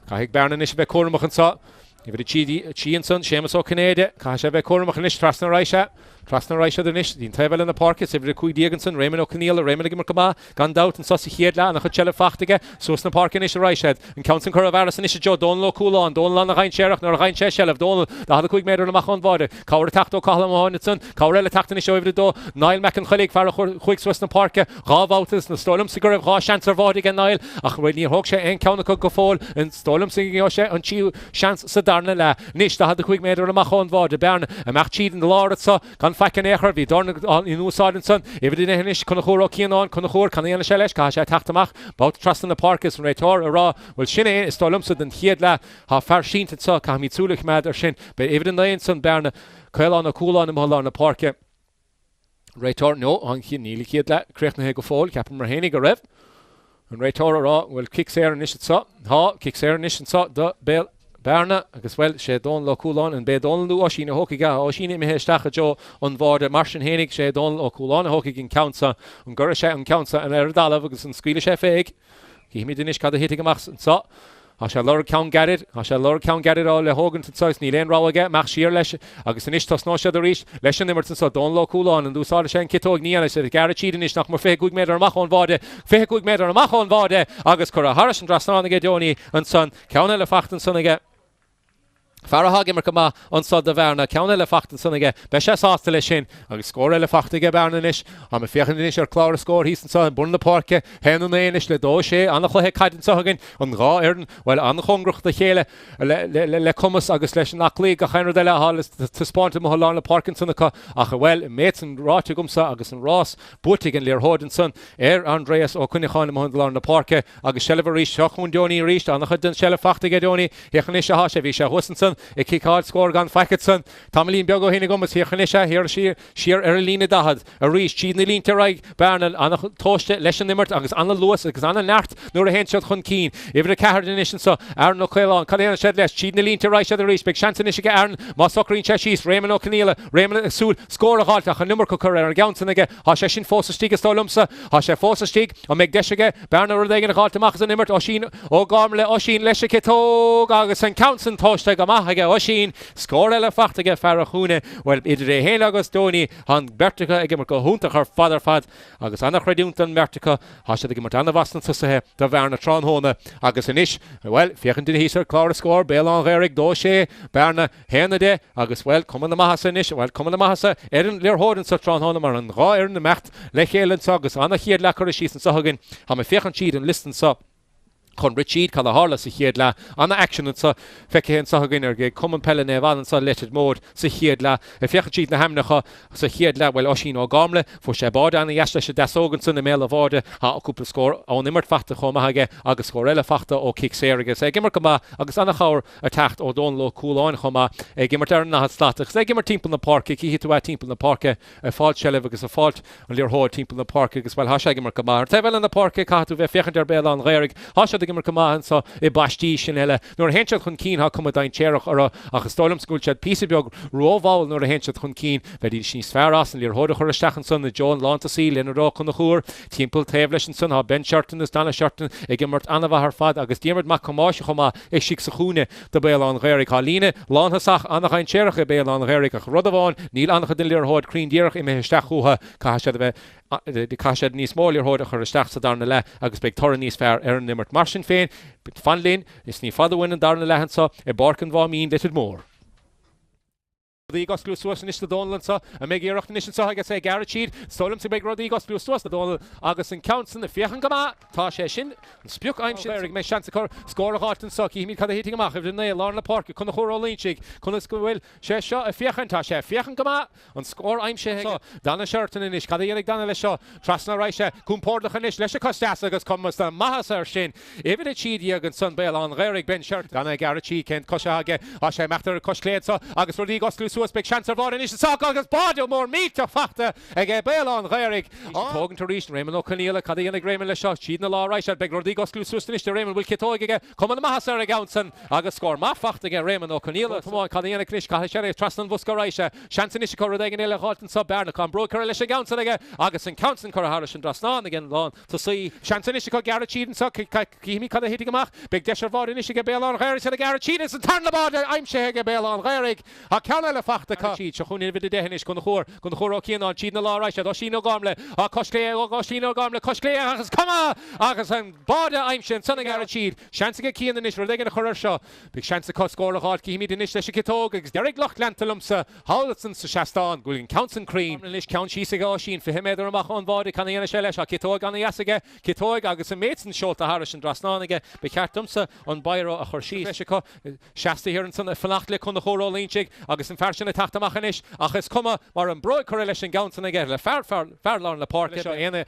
hig Bearna ish be cormach and so iver cheedi chi and son Seamus o Canada ka she be cormach ish Trasna Raisha Trasna Raisha the Nish, the Intevel in the Park, every Cui Dieganson, Raymond O'Connell, Raymond Gimmerkama, gone out and Sussy Hiedla, and a Hutchella Fachtige, Susna Park in Ish Raished, and Council Curavaris and Ish Joe, Donlo Coolon, Donlan the Hein Sherach, nor Hein Shell of Donal, the Hada Quick Mater Machon Vode, Ghaorthaidh Cahalam Honetson, Caurella Tactanish over the door, Nile Mac and Khalik, Farah Quick Susna Park, Ravautis, and Stolum Cigar of Rashancer Vodig and Nile, Achwini Hoksha and Kaunaco Gofol, and Stolum singing Osha, and Chiu Shans Sathairn La, Nish, the Hada Quick Mater Machon Vode, Bearna, and Machid and the Lord, so, Gan Fakan Echer, we done in Usadin Son, if it didn't finish, Conahur Okianon, Conahur, Canadian Shelesh, Kasha Tachtamach, both trust in the park is Reitor, Ra, well, Shine is Stolumsud and Hiedla, how far Shin to so, Kamitsulik Mad or Shin, but if it didn't son, Bearna, Kailon or Coolon and Holon the park, Reitor, no, on Neely Hiedla, Cretan Hego Fall, Captain Mahani Garev, and Reitor, Ra, will kick Sair and Nishat ha, kick Sair and Nishat, the Béal. Bearna, agus well, sé don lo Coolon and be don lu Oshine Hokiga, Oshine me Stacha Joe on Vorde, Martian Henig, sé don lo Coolon Hokig in Council, and Gurisha and Council, and Erdala, agus and Squealish Egg. He me dinish kada hitting a max and so. I shall Lord Count get it, all the Hogan to Sois Nilen Rawaga, Mach Sheer Lesh, agus in Ishtos Nosha the Rish, Leshan Nimmerton so don lo Coolon and do saw the Shan Kitog Nian, I said, Garachid and Ishnak Morfe Gug Meder Machon Vorde, Fehegug Meder Machon Vorde, Agus Cora Harris and Drastan the Gedoni, and son, Count Elefacht and son again. Farah Gimmerkama on Sod the Bearna, Count Elefacht and Sonage, Besha Sasteleshin, and score Elefachtige Bearnanish, I'm a Fiachanish or Clara score, he's and son, Burn the Parke, Hen on the Enish, Le Doche, Anachle Kite and Sohagan, on Ra Erden, while Anachongruch the Hele, Le Comus, August Lesh and Akli, Gahaner de la Hallis, to spawn to Mohalan, the Park and Sonaca, Achawell, Mates and Rottigumsa, August and Ross, Buttig and Lear Hod and Son, Andreas or Kunichan Mohalan the Parke, August Sheleverish, Shochun Doni reached, Anachadin Shelefachtige Doni, Hechanisha Hashevisha Hussenson. A kick hard score gan Facketson, Tamalin Biogo Hinigomus here Hanisha, here sheer Erlina Dahad, a reach, Cheednilin Terai, Bearna, Anna Toste, Leshan Nimmert, Agus Anna Lewis, Agus Anna Nart, nor a henshot Hun Keen, even a Cahardination so, Aaron O'Connell, Cadena Shed Less, Cheednilin Terai, Shed the reach, Big Chance Nishiga Aaron, Mossokrin Cheshis, Raymond O'Connell, Raymond Sul, score a Ghaorthaidh, a number Cooker, and Gounson again, Hasheshin Fossa Stig, Stolumsa, Hashe Fossa Stig, or make Deshige, Bearna Rodegan, Ghaorthaidh, and Nimmert, Oshin, O Gormle, Oshin, Leshiketo, Agus and Council Toste, Gamahaga, Oshin. Score Elefachtige Farachune, well, Idre Hale August Doni, Han Bertica, Egemerco Hunter, her father fad, Agus Anna Creduntan Mertica, Hasha the Gimatana Vastan Susahe, the Bearna Tronhone, Agus Anish, well, Fiachin did he sir, Clara score, Béal Ghaorthaidh, Doche, Bearna, Henade, Agus well, come on the Mahasa Nish, well, come on the Mahasa, Erin Lear Hoden, Sir Tronhone, and Ra Erin the Macht, Lechel and Sagus, Anna Hied Lacarishis and Sahagan, Ham a Fiachin Cheed and listen so. Con Richard Cala Harla sa Hiedla an action and so Feke and Sahaginerge common Pelle Nevan and so letted mode sa Hiedla if you cheat na Hamnacha sa Hiedla well Oshin or Gormle for Shabod and Yasha Dasoganson the mail of order ha a couple score on immer Fachta Homahage Agus Scorella Fachta or Kick Serigas Gimmer Kama Agus Anachar attacked or don't look cool on Homa Gimmer Terna had started Gimmer team in the park he hit to a team in the park a fault Shelevagus a fault and your whole team in the park as well Hasha Gimmer Kama Tevel in the park Katu Fechen der Béal on Ghaorthaidh Hasha the Gimmer Kama and so a bashti Shinella nor a henchot Hun Keen ha come a dine cherach or a Stolum school chat piece of your roval nor a henchot Hun Keen but he she's faras and your hoda her stachan son the John Lawn to see Leonard Rock on the Hoor Temple Tavlish and son ha Ben Shorten is Dana Shorten a Gimmert Anava her fad Agus Dimmert Macomash Homa a Shiksachune the Béal on Ghaorthaidh Haline Lawn Hasach Anna Hein Cherach a Béal on Ghaorthaidh Rodavon Neil Ancha de Lear Hod Crean Dierach in Mehestachuha Kahashad the Kashad Nis Molir Hod her stach Sadarna Le Agus Big Toranis Fair Erin Nimmert Martian Fain but Fanlin is ni father win and Darna Lehan so a Barkin Mhaimín little more. The Egos Blue Source and the Donald so a Meg Recognition so I get say Garachid Stolum to Big Rod Egos Blue Source the Donald August and Counts and the Fiachan Gama Tashin and Spuk I'm sharing my chance to score a hot and sucky me kind of hitting him off if the nail Lorna Park con the Horolin chick con the school she shot a Fiachan Tasha Fiachan Gama and score I'm sharing so Dana Shorten in ish Kadayak Dana Lesha Trasna Raisha Comport the Hanish Lesha Costasagas come as the Mahasar Shin even a cheat Jürgen son Béal on Ghaorthaidh Ben Shirt Dana Garachid Kent Koshage Asha Machter Koshkled so August Rodriguez Blue Big chance of Vaughn is the sock August Bardo more meat to Fachta again Béal on Ghaorthaidh talking to reach Raymond O'Connell Cadena Raymond Le Shot Cheat in the law right shot Big Rodriguez Cluiche Sustanish to Raymond will Kitog again come on the Mahasar Gaunson August score Ma Fachta again Raymond O'Connell come on Cadena Clish Kahashari Trastan Vuska Raisha Chancenish Corredagan Ella Halton sub Bearna come Broker Lesha Gaunson again August and Counson Coraharish and Drasnan again lawn to see Chancenish Garachid and so Kimi kind of hitting him off Big Desher Vaughn Béal on Ghaorthaidh said Garachid is and turn the ball I'm Shehega Béal on Ghaorthaidh Hakana fachta chi chun in vid denis gon chór cían tíad na láráis a sí nó gamle a cosclé ó sí nó gamle cosclé agus cuma agus an báda aimsin sanna gar tíad seansa go cían inis ru ag na choir seo big seansa có scóraáil cí mí inis leis citóg agus deirigh lech lentalumsa hálatsan sa seaán gúiln Councin Cream leis count sí á sin fi himidir amach an báda canna dhéana se leis a citóg anna jaige citóg agus an méidsan seolta háris an drasnáige be ceartumsa an bairó a chur sí leis có seasta hir an sanna fannacht le chun na chórálínsigh agus an fersinna taachtamach inis agus cuma mar an broid choir leis an gaunsan ige le fearlán le Pháirc seo éana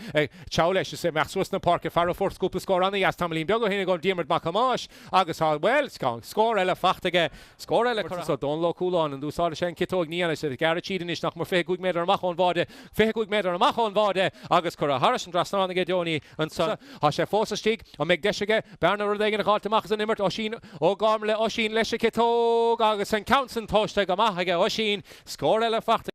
teáil leis sé meachsuas na Pháirc fear fórtúpa scór anna as tamlín beag héna go dímar mac amáis agus há well scór eile fachtaige scór eile chu don loúláin an dúsáil sé citóg níana sé gar tíidir nach mar 5 méidir amach an bháde 5 méidir amach an bháde agus chu a Harris an drasnáige Joní an san há sé fósastí a méid deisige Bearna ru ag an gáilteach an imirt ó sin ó gáim le ó sin leis citóg agus an Councin tóiste go maithaige ó sin scór eile fachta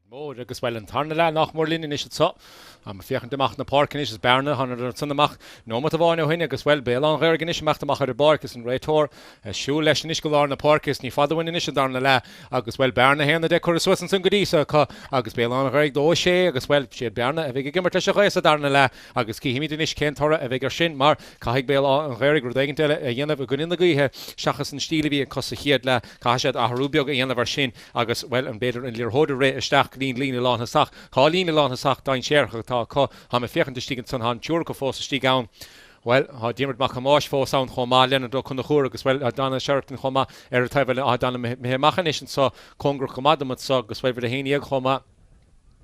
Móir agus bhfuil an tarna le nach mór líine is sa am fiochan deach na parkin is Bearna han sanach nó mat bháin hinine agus bhfuil Béal an réirgan is meachtamach ar barcas an réitor siú leis an iscoláir na parcas ní fadhain is darna le agus bhfuil Bearna héanana de chuir suas an san godísa agus Béal an réig dó sé agus bhfuil siad Bearna a bheith gimmar leis a rééis a darna le agus cíimiid in is céntóra a bheith ar sin mar caiigh Béal an réirg ru dagin teile a dhéanamh gon in na gaithe seachas an stíle bhí an cos chiad le caiisiad a hrúbeag a dhéanamh sin agus bhfuil an beidir an líorthóda ré isteach lína láthaach cá lína láthaach dain séirchatá ha me fechan de stígan san han túr go fós a stíg an. Well, ha dimmert mac máis fós an chomá lenne do chun chóir agus bhfuil a dana seirtain chomá ar a taibhile a dana mé machan is an sa congra chomadam sa agus bhfuil a héine chomá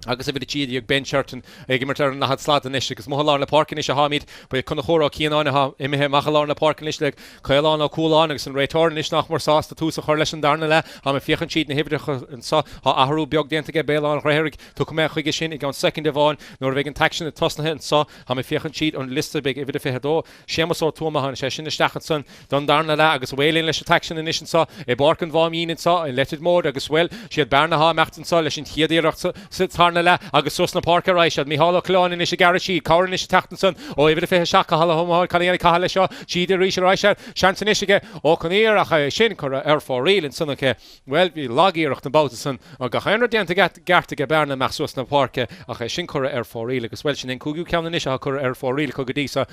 agus a bhí tíad ag ben seirtain ag gimmar na had slátan is agus mohalár na parkin is a hamid ba chun chóra cíanáine ha imithe machalár na parkin is le chaán á cúlán agus an réitorn is nach mar sásta túsa chuir leis an darna le ha me fiochan siad na hibre an sa ha ahrú beag déanta ge Béal an réirg tu me chuige sin ag an second bháin nóir bheith an taxin na tosnathe an sa ha me fiochan siad an liste beh i bhid fidó sémas ó túma han sé sin na stachan san don darna le agus bhélín leis a taxin in is sa i barcan bháimín sa in Leitir mór agus bhfuil siad Bearna ha meachtan sa leis an chiadíirecht sa le agus sus na Pháirc reisiad mí hála chláin is garatí cáran is tatan san ó i bhid fé seacha hala homáil caíana cahala seo tíidir rí reisiad seanan isige ó chuníar a cha sin chu ar fóríil in sannacha bhfuil bhí lagíirecht an báta san a go chéanar déanta garta go Bearna meach sus na Pháirce a cha sin chur ar fóríil agus bhfuil sin in cúgiú ceanna is a chur ar fóríil chu go dísa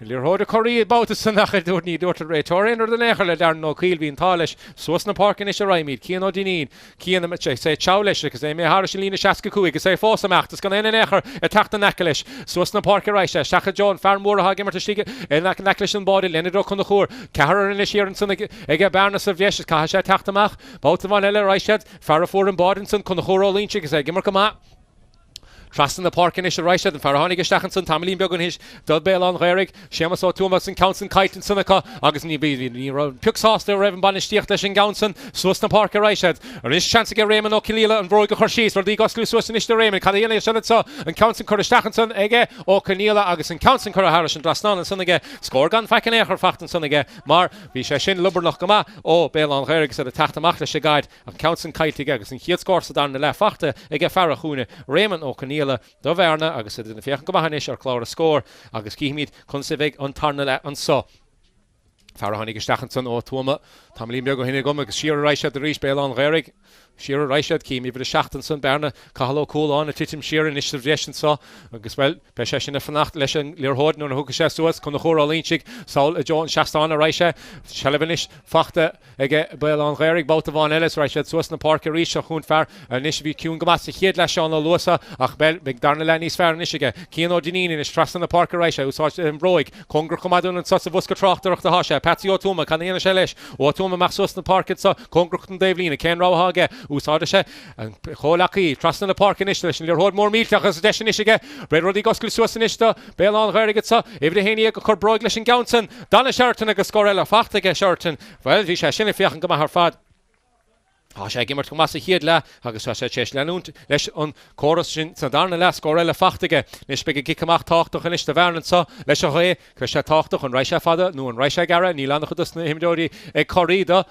líorthóda choirí báta san nach dúir ní dúirta réitóiríon ar den éair le dar nó cíl hín táis sus na Pháircin is a raimíd cían ó dinín cían sé teáis agus é mé har sin lína seaca cuaig agus é fósamach tas gan éana éair a tata neclis sus na Pháirc reise seacha John fearmór a gimmar stíige neclis an bádi lenne do chun chóir cehar inisiar an san ag Bearna sa bhés cai sé teachtamach báta bhain eile reisiad fear a fór an bádin san chun chórálínse agus é gimmar go má Trastan na parkin is a reisiad an farhannig stachan san tamlín began his dod Béal an réirg sémas ó Tomás an council kaitin sannacha agus ní piúsásta raibh ban stíocht leis an gasan sus na Pháirc reisiad ar is chance go réman ó cilíile an bróig go chuirsís ar dí gasú sus in is réman cadíana se an council chu stachan san aige ó caníla agus an council chu Harris an drasná an sannaige scór gan fecin éair fachtan sannaige mar bhí sé sin lubarlach go ó Béal an réirg sa a taachtamach leis gaid an council kaitige agus an chiad scór sa darna le fachta ige fear chuúne réman ó caníla do Bearna agus na fiochan go bhanis ar chlár a scór agus cíimiid chun sa bheith an tarna le an so. Farhannig stachan san ó túma tamlín beag go hinine gom agus siar reisiad a rís Béal an réirg siar reisiad cíimi bhid a seachtain san Bearna cahaló cúlán a titim siar in is réisian sa agus bhfuil be sé sin na fannacht leis an líorthód nó na thuga sé suas chun na chórálínsigh saol a John seaachtáin a reise selebanis fachta ag Béal an réirg báta bháin eiles reisiad suas na Pháirc rís a chun fear a níos bhí ciún go mas a chiad leis an luasa ach beag darna le níos fear isige cían ó dinín is trastan na Pháirc reise úsáid an bróig congra chomadún an sa bhusca tráchtaire a háise Patsy ó túma caníana sé leis ó túma meach sus na Pháirc sa congracht an Davelína cén ráthage úsáide sé an cholachaí trastan na Pháirc is leis an líorthód mór mílteachas deisian isige breid rudí goscail suasanista Béal an réirg sa ibh héine go chur broig leis an gasan dana seirtain agus scór eile fachta ge seirtain bhfuil bhí sé sinna fiochan go mar fad Tá sé gimmar Tomás a chiad le agus sé tééis leút leis an choras sin san darna le scór eile fachtaige nes be gicamach táchtach an iste bhena sa leis a ré chu sé táchtach an reise fada nó an reise gara ní lena chudus na himdóí ag chorída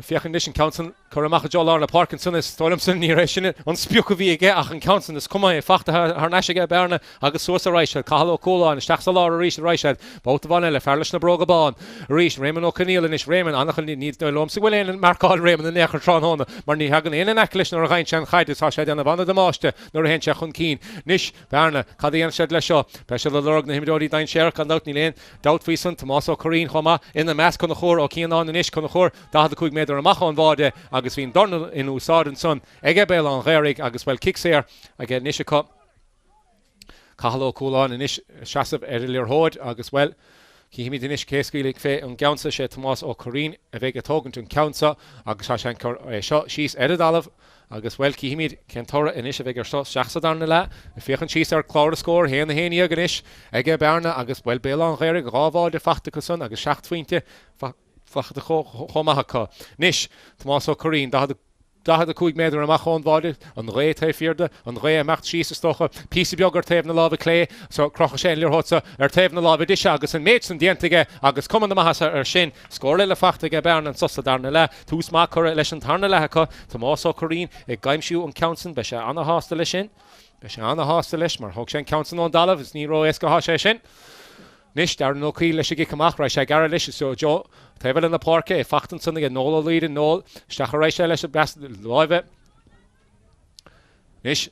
fiochan dis an council chuach jolar na Parkinson is stolamson ní rééis sinne an spiúcha bhí ige ach an council is cumá é fachta th neisige Bearna agus suasa reise cahaló cóláin isteach sa lá a ríis reisiad bóta bhain eile fearlas na brogabáin ríis réman ó canílan is réman annach ní lom sa bhfuil éon marcáil réman na nechar tránhna mar ní hagan éana neclis nar a ghaint an chaid is sé anna bhana demáiste nuair a hen se chun cín níis Bearna cadíon sé le seo pe se le lorg na himdóí dain séir an dat ní léon datfuí san Tomás ó choín chomá ina meas chun chóir ó cíanán is chun chóir da chuig méidir amach an bháide agus hín dorna in úsáden son ige Béal an réirg agus bhfuil kicséir a gé níise cahaló cúlán in is seaamh ar líorthód agus bhfuil cíimi den is céascaíigh fé an gaansa sé Tomás ó choín a bheith atógann tún ceansa agus sé seo síos eidedalah agus bhfuil cíimiid centóra in is a bheith ar seaachsa darna le a fiochan síos ar chlár a scór héana héine gan is ige Bearna agus bhfuil Béal an réirg rábháide fachta go san agus seachtfuointe fachta chomacha. Nis Tomás ó choín da cúig méidir amach chun bháide an ré ta fiorda an ré amach síos stocha písa beagar taobh na lábh clé so crocha sé leor hotsa taobh na lábh dis agus an méid san diantaige agus cuman amachasa sin scóir le fachtaige Bearna an sosa darna le Tomás Mac chur leis an tarna lecha Tomás ó chorín ag gaimsiú an counsan be sé anna hásta lei sin be sé anna hásta leis mar thug sé counsan ón dalamh is ní ró éasca há sé sin Nis dar nó cí leis go cumach ra sé gar leis so jo taobh in na parca é fachtan sanna ag nóla líad an nóil steach ra sé leis bes láimhe Nis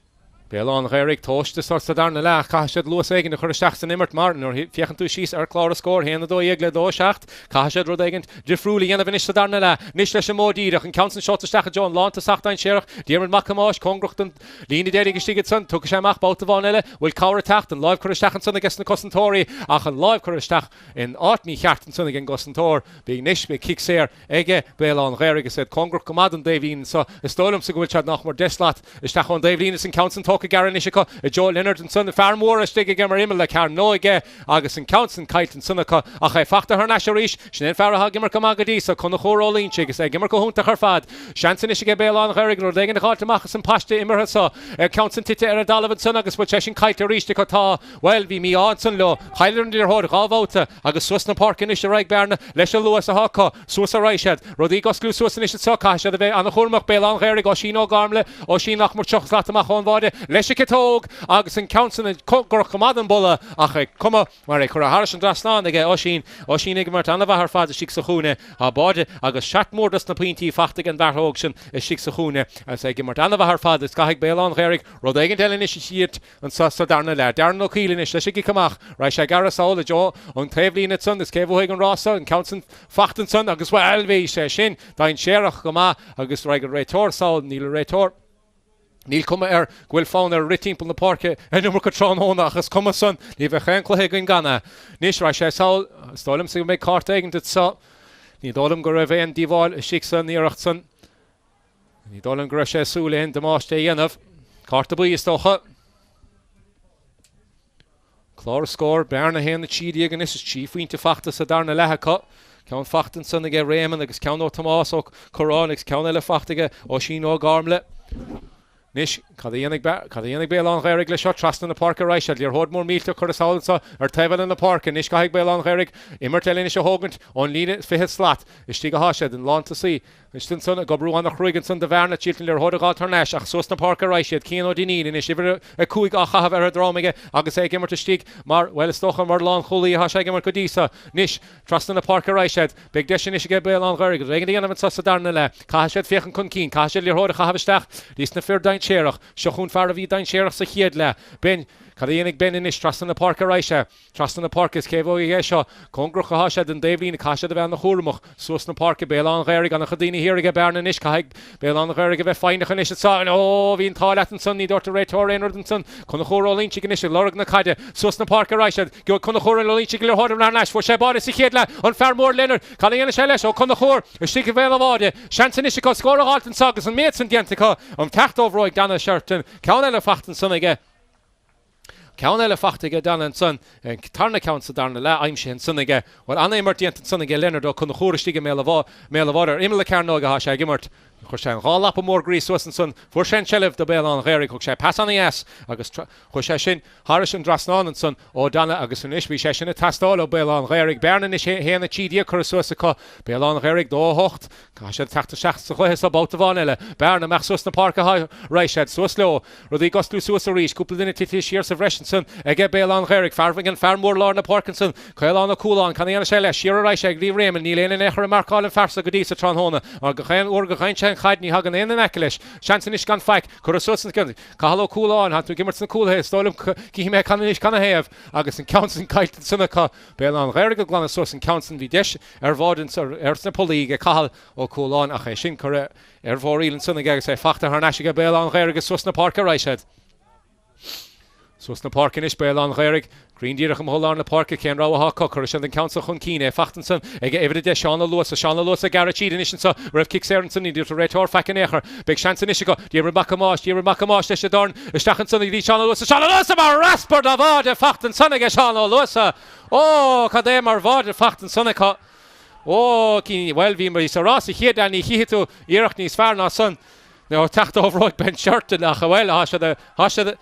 Béal an Ghaorthaidh tóiste sa darna le caiisiad luas éigen na chur isteach san immert Martin or fiechan tú síos clár a scór héanana dó ag le dó seacht caiisiad rud éigen difriúla dhéanamh inis sa darna le níos leis an módíireach an counsan seo isteach John lánta Sathairn searach díarmid macamáis congrucht an lína déir ag stigad san tucha sé amach báta bháin eile bhfuil Ghaorthaidh an live chur isteach an sanna gas na cosantóirí ach an live chur isteach in áitní cheart an sanna gin gosantóir bí níos be CCC ige Béal an Ghaorthaidh said congrucht gomad an Davidín so is tólam sa gohfuil sead nach mar deslat isteach an Davidín an counsan tóca garan isisio Joe Leonard and son far mór a stig gemar imel le car nóige agus an counsan kailt an sunnacha a cha fachta har naisiéis sin fearha gimar gomagadí so chun chórálín gus ag gimar go húnta chu fad seanan is ge Béal an Ghaorthaidh ro degen gáilteachchas an paiste immer so counsan tite ar a dalamh sun agus bud sin kailt a ríiste tá well bhí mí ansan lo chaileann dir hód gábháta agus suas na parkin is raig Bearna leis a luas a hácha suas a raisiad rodí gosclú suas is so caiisiad a bheith an chórmach Béal an Ghaorthaidh ó sin ó garmle ó sin nach mar chochslat amach chun bháide leis tóg agus an counsan gorch gomad an bolla ach cuma mar chur a haris an drasná ige ó sin ag mar anna bhar fád si sa chúne a báide agus seaatmór das na pointí fachta an bharthóg sin is si sa chúne as ag mar anna bhar fád is caigh Béal an Ghaorthaidh rud éigen deilin is siad an sa darna le darna cílin is leis igi cumach ra sé gar sála jo an taobhlína sun is céhhuaig an rása an counsan fachtan sun agus bhfuil elbhí sé sin dain séireach gomá agus raig an réitor sáil níl réitor Níl cuma ghfuil fáin ritimp na parke numar go tránhóna agus cuma san ní bheith chéanclathe gon gana. Níos ra sé sáil stálam sa méid cárt éigeanta sa ní dálam go raibh an díomháil si san níoracht san ní dálam go raibh sé súla hen demáiste dhéanamh cáta buí istócha Clár scór Bearna héan na tíí agan is tíointe fachta sa darna lethecha ceann fachtan sanna ige réman agus ceann ó Tomás ó chorán agus ceann eile fachtaige ó sin ó garmle Nis cad dhéananig Béal an Ghaorthaidh le seo trasna na parca raisiad líor hód mór mílte chur sáilsa ar taobh in na parca níos caiigh Béal an Ghaorthaidh immert eile is hógant ón lína fihe slat is tí go háisiad an lánta sí Istin son go brú annach ruigan son de Bearna tíltin leor hód a gáiltar neis ach sos na parca raisiad cían ó dinín is ibre a cúig a chahabh ar a drámaige agus é gimmart a stíg mar well is stocha mar lán cholaí a sé gimmart go dísa níos trasna na parca raisiad beag deis is ge Béal an Ghaorthaidh régan dhéanamh sa darna le caiisiad féchan chun cín caiisiad leor hód a chahabhsteach dís na fear dain séireach seo chun fear a bhí dain séireach sa chiad le ben Cad dhéananig ben inis trasna na parca raise trasna na parca is céhó i seo congruch a háisiad an Davidín caiisiad a bheith na chóramach suas na parca Béal an Ghaorthaidh an chadíine hiirige Bearna níos caigh Béal an Ghaorthaidh bheith fáinach is sa ó hín táile an san ní dúirt a réitor éonard an san chun chórálín si is lereg na caide suas na parca raisiad go chun chórálín si le hódam le neis fu sé bád is chéad le an fermór Leonard cad dhéana sé leis ó chun chór is tí bhéil a bháide seanan is go scóráilt an sagus an méid san diantacha an ceachtóhróig dana seirtain ceann eile fachtan san ige Ceann eile fachtaige dana an san tarna ceann sa darna le aimse an sunnige bhil anna immert dianta sunnige Leonard ó chun chóristíige mé bhar imime le cearnága há sé gimmart chuir sé an ghálap mór grís suas an sun fuair sé sellh do Béal an Ghaorthaidh chuig sé pass anna agus chuir sé sin háris an drasnán an sun ó dana agus an isbí sé sinna tastáil ó Béal an Ghaorthaidh Bearna is héanana tídí chur suasa có Béal an Ghaorthaidh dó hocht cá sé teachta seach sa chuithe sa báta bháin eile Bearna meach suas na parca raisiad suas leo rudí gosú suas a rís cúpla duine tití siar sa bhreisin sun ag Béal an Ghaorthaidh fearmhaing an fermór lá na Parkinson chuil an cúláán can dhéana sé le siar a raisiad rí réman ní léana éair a marcáil an fersa go dtí sa tránhóna a go chéan uair go chain chaid ní hagan éana eiceis seanan is gan feic chur suas gan cahalló cúláán han tú gimmart san cúlthe stálim cí mé canis canna héamh agus an counsan caiilt sunnacha Béal an Ghaorthaidh go glanna suas an counsan bhí deis ar bhádan ar na polí go cahall ó cúláán a ché sin chur ar bhórílann sunna agus é fachta th neise go Béal an Ghaorthaidh suas na parca raisiad Suas na parkin is Béal an Ghaorthaidh Grindíach am hólar na parca cén rá a cochar sin den council chun cíine fachtan san ag éidir de seánna luas a garachíd in sa raibh Ceathrú san idir réitor fecin éair beag seanan is go díar macamáis leis darn istechan san dí seánna luas mar raspar a bhád a fachtan sanna ag seánna luasa ó cad é mar bhád a fachtan sannacha ó cí bhfuil bhí mar sa rás i chéad a ní chiú iirecht níos fearna san No tacht overroig ben shirten nach wel hashe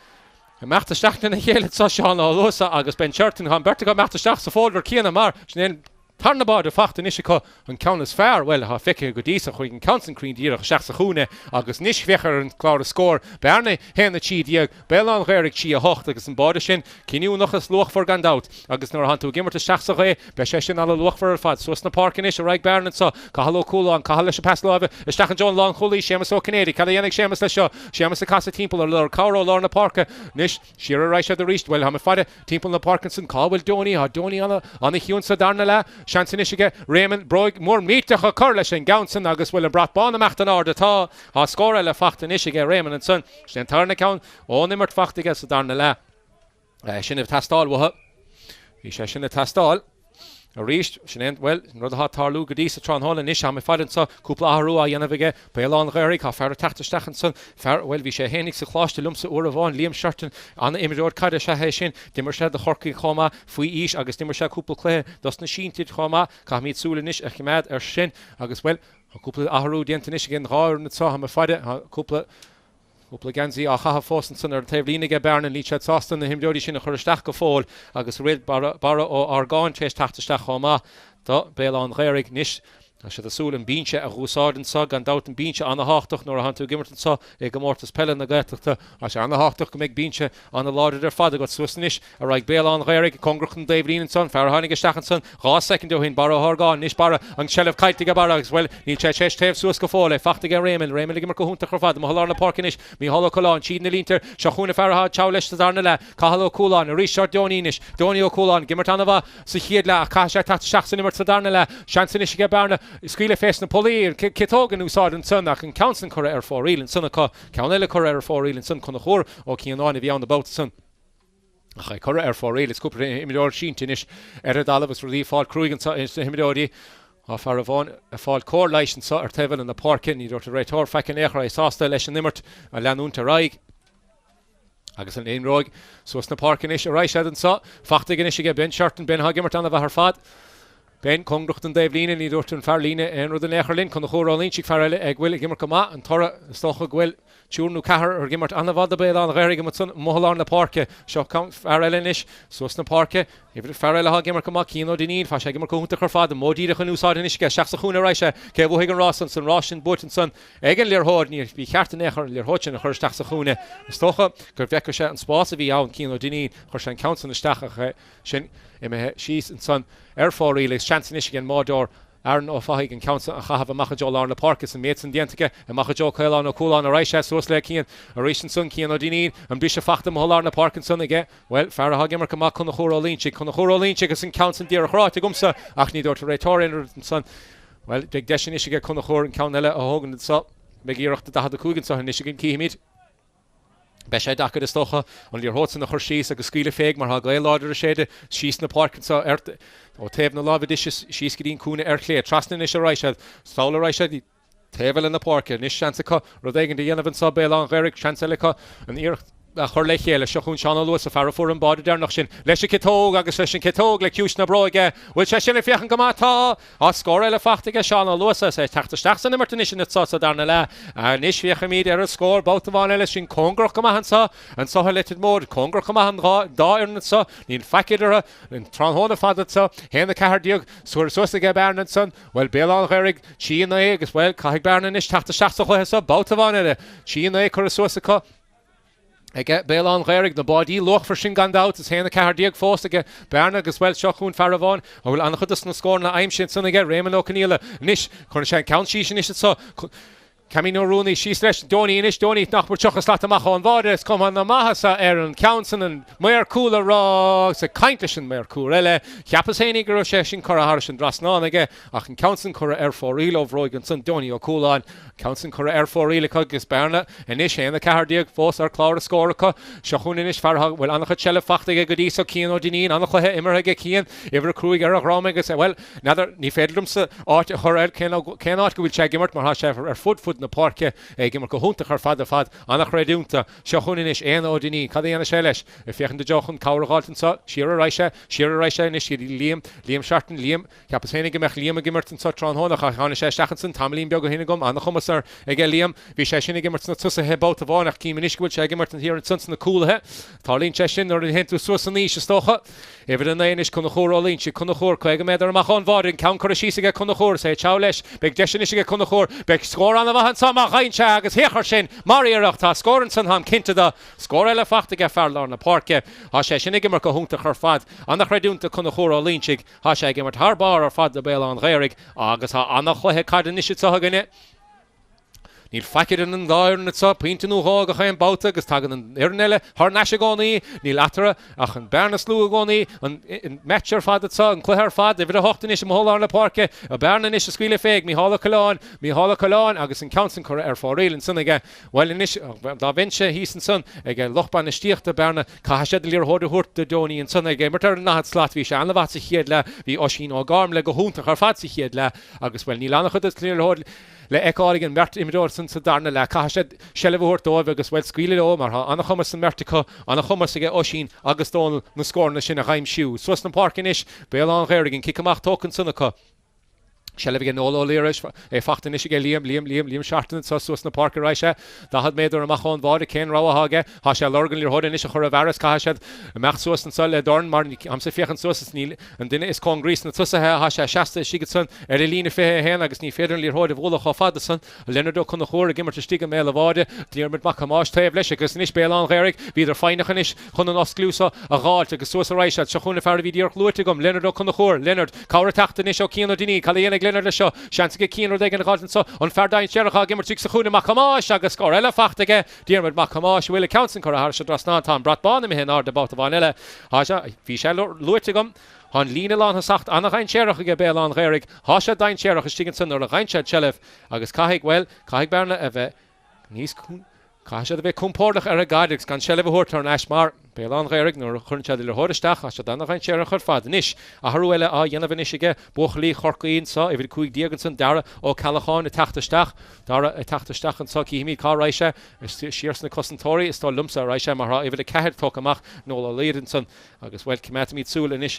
macht der Stachten in hele so schauen los agus ben shirten han bertiga macht der Stach so folder kiena mar schnell Tarnaba de facht in Ishika an Countess Fair well ha fike godisa chuigen Council Creed hier gesachse groene agus nish vecher en klare score Bearna hen the chi dieg Béal Ghaorthaidh chi a hocht agus en bode sin kiniu noch es loch for gandout agus nor han to gimmer te sachse re be session alle loch for fat so sna park in is right Bearna so ka hallo cool on ka hallo pass love is stachen John long holy shemus so Canady ka yanik shemus la show shemus the casa temple or lor Caro lorna park nish shira right at the reach well ha me fade temple na Parkinson call will Doni on the Huon Sadarna la Shanson Ishige, Raymond, Broig, more meat to Curlish and Gownson, August will have brought Bonamacht order ta, ha score a fact in Ishige, Raymond and Son, Sathairn account, on the fact against the Darnala. Shin of Tastal, what? He shin of Tastal. Reached, Shin well, another hot Tarlu, Gadisa, Tron Hall, and Isham, if I didn't saw Kupla Harua, Yanavige, Béal Ghaorthaidh, Pháirc Tachtaire, Fair, well, we shall Henix, the Clash, the Lumsa Uravon, Liam Shurton, on the Imidor Kada Shaheshin, Dimmershed, the Horky Homa, Fui Ish, August Dimmershed, Kupla Clay, Dustin Sheen, Tid Homa, Kamit Sulinish, Achimad, Shin, August well, Kupla Aharu, Diantanish again, Raur, and saw him a fighter, Kupla. Ganzi a chaha fósan san tablína ge Bearna líchad sástan na himdódi sin a churistach go fól agus rid bara ó argáin tréis tachtastach chomá da Béal Ghaorthaidh nish She the soul and beanche a Ghaorthaidh sag and doubt and beanche on the Hachtach nor a hantu Gimmerton saw a Comórtas Peile na Gaeltachta as on the Hachtach can make beanche on the Lord of their father got Swissnish a right Béal Ghaorthaidh Congrachan David and son Farhannig Stachanson Ra second to him Barra Hargan Nish Barra and Shelf Kaitiga Barra as well Ni Chechesh Tev Suska Fole Fachtiga Raymond Gimmerco Hunta Crofad Mahalarna Parkinish Mi Hollow Colon Cheed Leitir Shachuna Farha Chowlish Darnala Kahalo Kulon Richard Doninish Donio Kulon Gimmertanova Sihiedla Kasha Tat Shachsan Immer Darnala Shansinish Bearna Squealer face na Polir Kitogan who saw in Sunach and Council Correr for real and Sunaka Counella Correr for real and Sun Conachor or Kianon if you on the boat Sun. I Correr for real it's Cooper Imidor Sheen Tinish Eredalvis relief all Kruigan Himidori of Aravon a fall core license or Tevil in the park in you to Retor Fakan Echra Sasta Lesh Nimmert a Lanunta Raig agus an Einroig so it's na park in Ish Rice and saw Fachtigan Ishige Ben Shurton Ben Hagimerton of her fat Ben Congrachan Davelina ní dúirt an Farlína an rud an Echarlinn chun chórálín sig Farile ag bhfuil gimmer cumá an tora stocha bhfuil túrnú cahar ar gimmert anna bhd Béal Ghaorthaidh mat sun mohalán na parke seo count Farile inis sos na parke if Farile ha gimmer cumá cíno dinín fa sé gimmer cúnta chu fad módíide chun úsáid inis ge seach sa chúna raise ce bh higan Ross an san Rosin but an sun ag an líorthóid ní bhí ceart an Echar líorthóid sin a chur steach sa chúna stocha gur bhecha sé an spás a bhí ann cíno dinín chur sé an count san na steach sin she's and son for really chance in Michigan Mordor Aaron of Fahig and Council have a Machajol on the Parkis and mates and Diantica and Machajol Kailon or Coolon or Raisha Source Lakian or Rishan Sun Kian Odinin and Bishop Fachtam Holar Parkinson again well Farah Hagimer Kamak on the Horolinchik on the Horolinchik and Council Dear Gumsa Achni Dr. Ratorin and son well Big Deshin Ishiga Conahor and Countella Hogan and so Megirach the Dahad the Kugan so Michigan Kihimid Beshe Daka de Stocha on your hots in the Hershey's a Squealer Feg, mar Hagay Lauder Shade, she's in the park and so Earth or Tevna Lava dishes, she's getting Kuna Erclay, Trustin Isha Raishad, Stoller Raishad, Tevel in the park, and Nish Chansica, Rodegan the Yenovan Sub Béal Ghaorthaidh, Chancelica, and the Earth. Chorlechéile seachún seán luas a fear for an bád der nach sin leis citóg agus leis citóg le ciús na broige bhfuil sé sin fiochan go mátá á scóir eile fachtaige seán luasa sé teachtasteach san nimmer tunis na sa darna le a níos fiocha míad ar a scór bátaháin eile sin congrach go maithan an sa litid mód congrach go maithan dá ar na sa níl feicidar an tránhóna fadad sa héna cehardíog suair suasa ge Bearna san bhfuil Béal Ghaorthaidh Ceannais agus bhfuil caithfidh Bearna níos teachtasteach sa chuithe sa bátaháin eile Ceannais chur suasa có Ege Béal Ghaorthaidh na bádí loch for sin gandáut is héna cehardíag fós ige Bearna agus bhfuil seachún Farahán a bhfuil anna chudas na scór na aimsin san ige Raymond O'Caníla níos chun sé count sí sin is so Camino Rooney, she's less Donny and ish Donny nach for chocolate slata on Vades come on the Mahasa Aaron Council and Mayor Cooler Rogs a kindlish Mayor Coolele Chiapasani Groshin Cora Harrison Drasnonage Achin Council Cora for real of Rogan Son Donny O'Coolon Council Cora for real Cugis Bearna and ish and the Cardiac Foss or Clara Scorica Shahunish Farhag well Anaka Chella Fachtige Godiso Kino Dinin Anaka Immerege Kian ever Kruiger Romegas well neither ni Fedrums art Horel cannot go with Chagimert Marhasha or foot fud na parke gimar go húnta ar fad annach réúnta seo chunin is éana ó daní cad éana sé leis fiochan de jochn cáirgáiltan sa siar reise is Liam Sharton Liam ceappas héna gimach Liam a gimartan sa trán hónach a chána sé stachansan tamlín beag go héna gom annach chumasar ag Liam bhí sé sinna gimartan na tusa he báta bhánach cí miniscúil sé gimartan hir an sunsan na cúlathe tálín sé sin ar an henú suasan níos stocha Ifir an éis chun chórálín si chun chór chuige méidir amachán bhád cam chu síige chun chór sé teá leis beag deisise chun chór beag scór an bhahan sama chainte agus héchar sin maríireach tá scóran san ham cinnte da scór eile fachta ge fearlá na parke há sé sinna gimar go húnta chur fad annach réúnta chun chórálín sig há sé gimar thbár ar fad de Béal an Ghaorthaidh agus há annach chuthe cad an isise tuganine Níl feicead an gáir na sa píntanú hág a chaim báta agus tagan an irneile th neise gánaí níl Átha ach an Bearna slú gánaí an metear fad sa an cluthar fad a bhí a hochtain is mthóla na parke a Bearna is a scuile féig mí hála choláin agus an counsan chur ar fáréil an san aige bhil inis dá bhainse hís an san ag lochban na stíochta Bearna cá sé líor hóda thuirta dóí an san aige mar tar an náhad slát bhí sé anna bhat sa chiad le bhí osín á gám le go húnta ar fad sa chiad le agus bhfuil ní lánach chud clíor hód le eáig an mert imdóir san sa darna le cá sé sellhúir dóibh agus bhfuil scuile ó mar anna chumas san mertacha anna chumas aige osín agus dónal na scórna sin a chaim siú. Suas na parkin is Béal an Ghaorthaidh cin cicamach tócan sannacha. Shellef gen all líris fachtain is Liam Sharton sa suas na park reise da had méidir amachán bhád cén ráhage há sé lorgan líor hóda is a chur a bheras caiisiad meach suas an sa le dorn mar am sa fiochan suas níl an duine is congrís na tusathe há sé seasta sigad san ar a lína fé hen agus ní féidir líor hóda bhla chá fada san Leonard chun na chóir gimmar stiga méile bháde líormid mac máis taobh leis agus níos Béal an Ghaorthaidh bíidir feinachan is chun an osclúsa a gáilt agus suas a reise se chuna fear bhí díor Cluiche gom Leonard chun na chóir Leonard Ghaorthaidh is ó cíanna daoine chalíana Leonard le seo seansa go cíanú ag an gáiltan sa an feardain searacha gimmar tú sa chúna mac máis agus scór eile fachtaige díormid mac máis bhfuil counsan chur a se dras ná tá bratbána mi hen ár de báta bhain eile bhí sé Luite gom Han lína lán sacht annach ein séireach go Béal an Ghaorthaidh há sé dain séireach stigan san ar a ghainsead sellef agus caiigh Bearna a bheith níos caiisiad a bheith compórlach ar a gaiideach gan sellef thuirtar an eis mar Béal an Ghaorthaidh nó chunsead le hóiristeach a se annach ein séireach chur fad níis a thhrúile a dhéanamh isige buchlí chorcaín sa i bhí chuig díagan san dara ó Callacháin a tachtasteach dara a tachtasteach an sa cíimiid cá reise siars na cosantóirí is tá lumsa reise mar i bhí le ceir tócamach nó a léidan san agus bhfuil cimimiid súla níis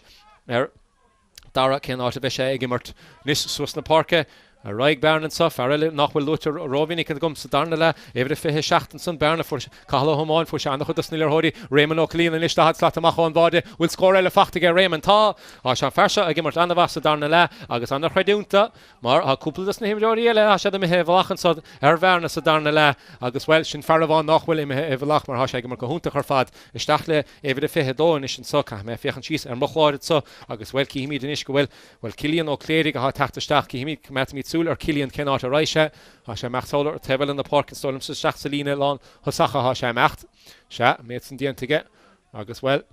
dara cén áta bheith sé ag immart níos suas na parke a raig Bearna sa fearile nachhfuil Luite róvinnig an gom sa darna le éidir fithe seachtain san Bearna for chala homáin for seannach chud sníir hóirí Raymond O'Clean is had slata amachán báde bhfuil scóir eile fachtaige Raymond tá á sean fersa a gimmart anna bhas sa darna le agus anna chreidúnta mar a cúpla na himróí eile a sé mi he bhlachan sa ar Bearna sa darna le agus bhfuil sin fearháin nachhfuil im he bhlach mar há sé gimmar go húnta chu fad isteach le éidir fithe dóin is sin socha me fiochan síos ar mochláid sa agus bhfuil cíimiid in is go bhfuil Cillian O'Clean a tachtasteach cíimiid cimimiid súl ar Cillian cén áta reise há sé meachtálar tebal in na park an stolum sa seach sa lína lán thosacha há sé mecht se méid san diantaige agus bhfuil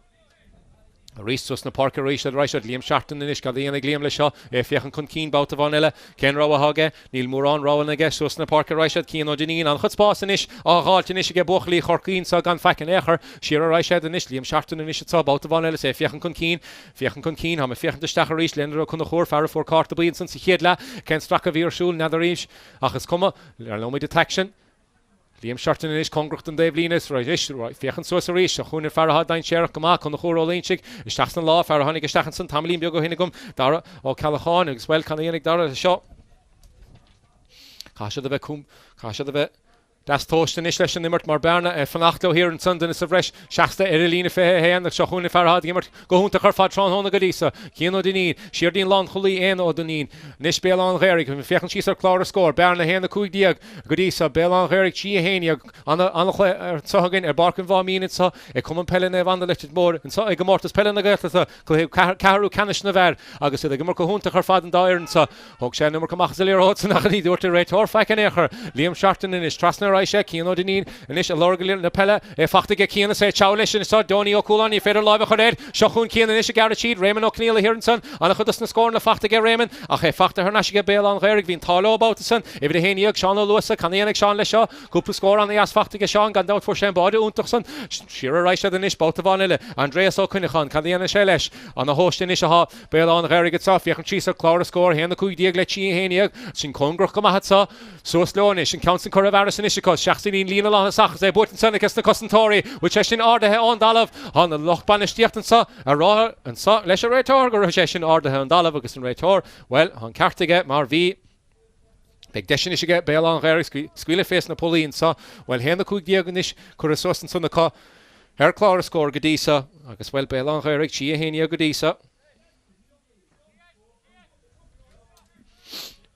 a ríos na park reise Liam Sharton in is gadíana ag líam le seo fiochan chun cín báta bhain eile cén ráhage níl mórrán ráhan aige suas na park reise cían ó daoine an chud spásan is á gáiltin is ige buchlí chorcaín sa gan fecin éair siar a reise in is Liam Sharton in is tá báta bhain eile sé fiochan chun cín ha me fiochan de steach ríis Leonard chun na chóir fear for carta bíon san sa chéad le cén stracha bhíorsúil nadaríis achas cuma ar nóid detection Liam Sharton is congrucht an Dave Linas fiochan suas a ríis a chuúnar fearha dain séireach goach chun na chórálínsig isteach san lá fear tháinig isteach san tamlín beag go hinna gom dara ó Callacháin agus bhfuil chuna dhéananig dara seo caiisiad a bheith Das tóstan is leis an immert mar Bearna fanachtló hir an sundan is a bhreis seachsta ar a lína fé héan ach seochúna fearhad immert go húnta chu fad trán hóna go dísa cían ó daoine siar dín lán cholí éana ó daoine níos Béal an Ghaorthaidh go fiochan síos ar clár a scór Bearna héana chuig díag go dísa Béal an Ghaorthaidh tí a héine anna ar tuhagan ar barcan Mhaimín sa ag cum an pelin a bhanda leitid mór an sa ag Comórtas Peile na Gaeltachta go ceathrú canis na bhar agus ag immert go húnta chu fad an dáirann sa thug sé numar go machas a líor hót san nach ní dúirta réitor feic an éair Liam Sharton in is trasna Raisha, Kino Denin, and Ish Lorgal in the Pella, a Fachtig Kina say Chowlish and saw Donny O'Coolan, if Federal Lava Hored, Shahun Kina and Ish Garachid, Raymond O'Cneil here and son, and a Hudson score in the Fachtig Raymond, a Fachta Hernashiga Béal on Ghaorthaidh, Vin Talo about the son, if the Haniak, Sean Lewis, Canianic Sean Leshaw, Couple score on the As Fachtig Sean, gone out for Shambody Unterson, Shira Raisha the Nish, both of Vanilla, Andreas O'Cunichan, Canianic Shelesh, on the host in Ishaha, Béal on Ghaorthaidh gets off, Yakan Chisa, Clara score, Hena Kui Diaglechi, Haniak, Shin Congrach Kamahatsa, so Slonish, and Council Coravaris and Ishikos, Shachtin, Lina Long Sach, they bought in Seneca, the Costantori, which is in order on Dalav, on the Lochbanish Diachtan, a raw and saw Lesher Rator, or Session order on Dalav, because in Rator, well, on Cartiga, Marvi. Big Deshin is get Béal on Ghaorthaidh, Squealer face Napoleon saw, while Hena Cook Diaganish, Curassos and Sunaka, Her Clara score Gadisa, I guess well Béal on Ghaorthaidh, Chia Henia Gadisa.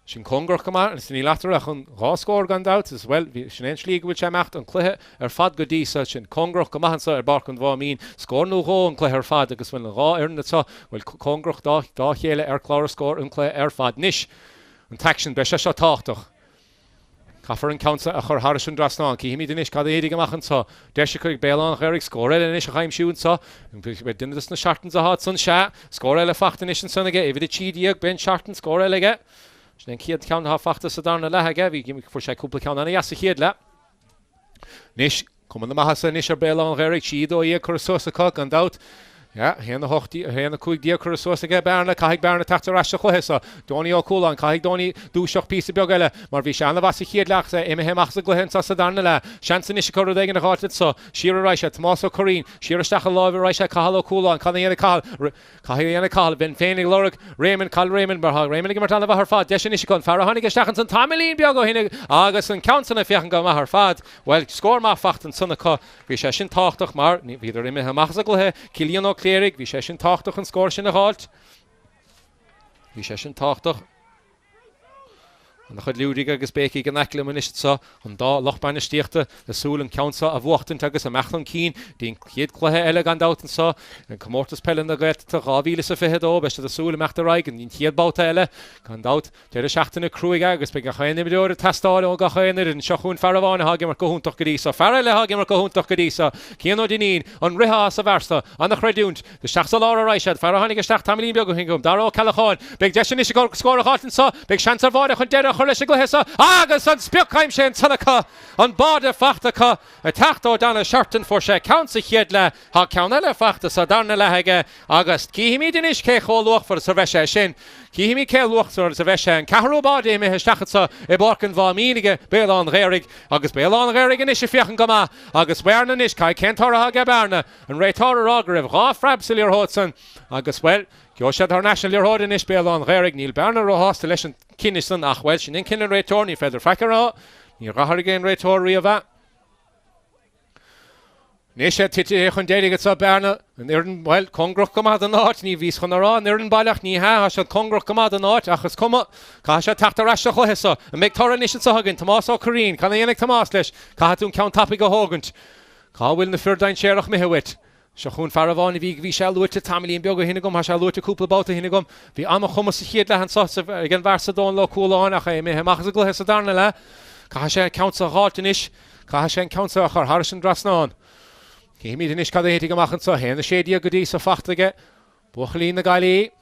Sin Congrach come out, and Sini Laterach on Raw score gone out as well. Shin League which I'm at on Cluiche, Fad Gadisa, Sin Congrach come out, so Bark and Mhaimín, score no Raw and Cluiche Fad, because when the Raw earned it so, well Congrach da Hele Clara score and Cluiche Fad Nish. And Taction Besha Tráchtaire. Caffer and Council a Chur Harrison Drasnan, Ki Himi Dinish Kada Edig Machen so, Deshik Béal on Ghaorthaidh score and Nish Chaim Shoon so, and we didn't this na Shartens a hot son Sha, score ele Fachtenish and son again, if the Chidiag Ben Sharton score ele get. Then Kiad count half Fachta Sathairn la again, we give me for Shay couple count and Yas Hiedla. Nish, come on the Mahasa Nish Béal on Ghaorthaidh, Chido Ye Cursos a cock and out. Yeah, Hena Hochti, Hena Kuig Dia Cursos again, Bearna, Kahig Bearna Tachtaire Chlohesa, Donny O'Coolan, Kahig Donny, Dushok piece of Bogella, Marvishan Lavasi Hiedlach, Emehemach the Glohensa Sadarnala, Shanson Ishikoro Deg and Ghaorthaidh so, Shira Raisha, Tomás Mac, Shira Stachalov, Raisha, Kahalo Coolan, Kahayana Kahal, Ben Fanny Lorik, Raymond, Kal Raymond, Barhag, Raymond Gimertan of her fad, Deshin Ishikon, Farahani Gestachans, Tamelin Biogo, Hinig, August and Council if Yakan Gama her fad, well, score ma Facht and Sunaka, Vishashin Tachtoch Mar, neither Emehemach the Glohe, Kiliano Cleric, Vishashin Tachtoch and score in a halt. Vishashin Tachtoch. And the chud liúdig agus béci gan eicla man is so, an da lochbana stiachta, the soul and council of wachtint agus a mechlan keen, din chiad cluhe ele gan dautan so, and Comórtas Peile na Gaeltachta Ravile sa fihe do, best the soul and mechta raig, and din chiad bauta ele, gan daut, der schachten a cruig agus, beg a chaine midor a testare o ga chaine, and shachun faravana hagim ar gohuntach gadisa, farale hagim ar gohuntach gadisa, kiano dinin, on riha sa versta, an the chredunt, the shachsalara raishad, farahani gestach tamelin biogo hingum, daro kalachon, beg deshin is a score a hartin so, beg shansar vada chun Churlish Glehesa, Agus on Spiockheim Shen Tanaka, on Bada Fachtaka, a Tachto Dana Sharton for She Council Hiedla, Ha Kaunella Fachta Sadarna Lahege, August, Kihimi Dinish Kecho Luch for the Servesha Shin, Kihimi Ke Luch for the Servesha, and Kahru Badi Mehestachatsa, Eborkan Mhaimín, Béal on Ghaorthaidh, August Béal on Ghaorthaidh, and Ishifiakan Gama, August Bearna Nish, Kai Kentora Haga Bearna, and Rator Rogrev, Raf Frabsilir Hodson, August well. Joshad our national year hold in Béal on Ghaorthaidh, Neil Bearna Rohos, the lesson Kinnison, Achwell, Shin Kinnan Rator, Ni Feather Frackera, Ni Raharigan Rator Riava. Nisha Titi Hundedig at Bearna, and Irden, well, Congrach come out the north, Ni Vis Honora, Irden Balach, Ni Ha, shall Congrach come out the north, Achas Kuma, Kasha Tachtaire Chlohesa, and make Torah Nation Sahagan, Tomás O'Correen, Canaanic Tomás Lesh, Kahatun Count Tapiga Hogant, Ka will the Ferdine Sherach Mehewit. Shachun Faravani vi shall do it to Tamelin Biogo Hinigum, I shall do it to couple about the Hinigum, the Amachumas Hiedla and Sots again Varsadon Lokulan, Achemehemachzagl Hesadarnala, Kahashan Council Hartinish, Kahashan Council Harrison Drasnan. He made an Ishkadahitigamachen so, and the shady Gadisa Fachtige, Buchlin the Gali.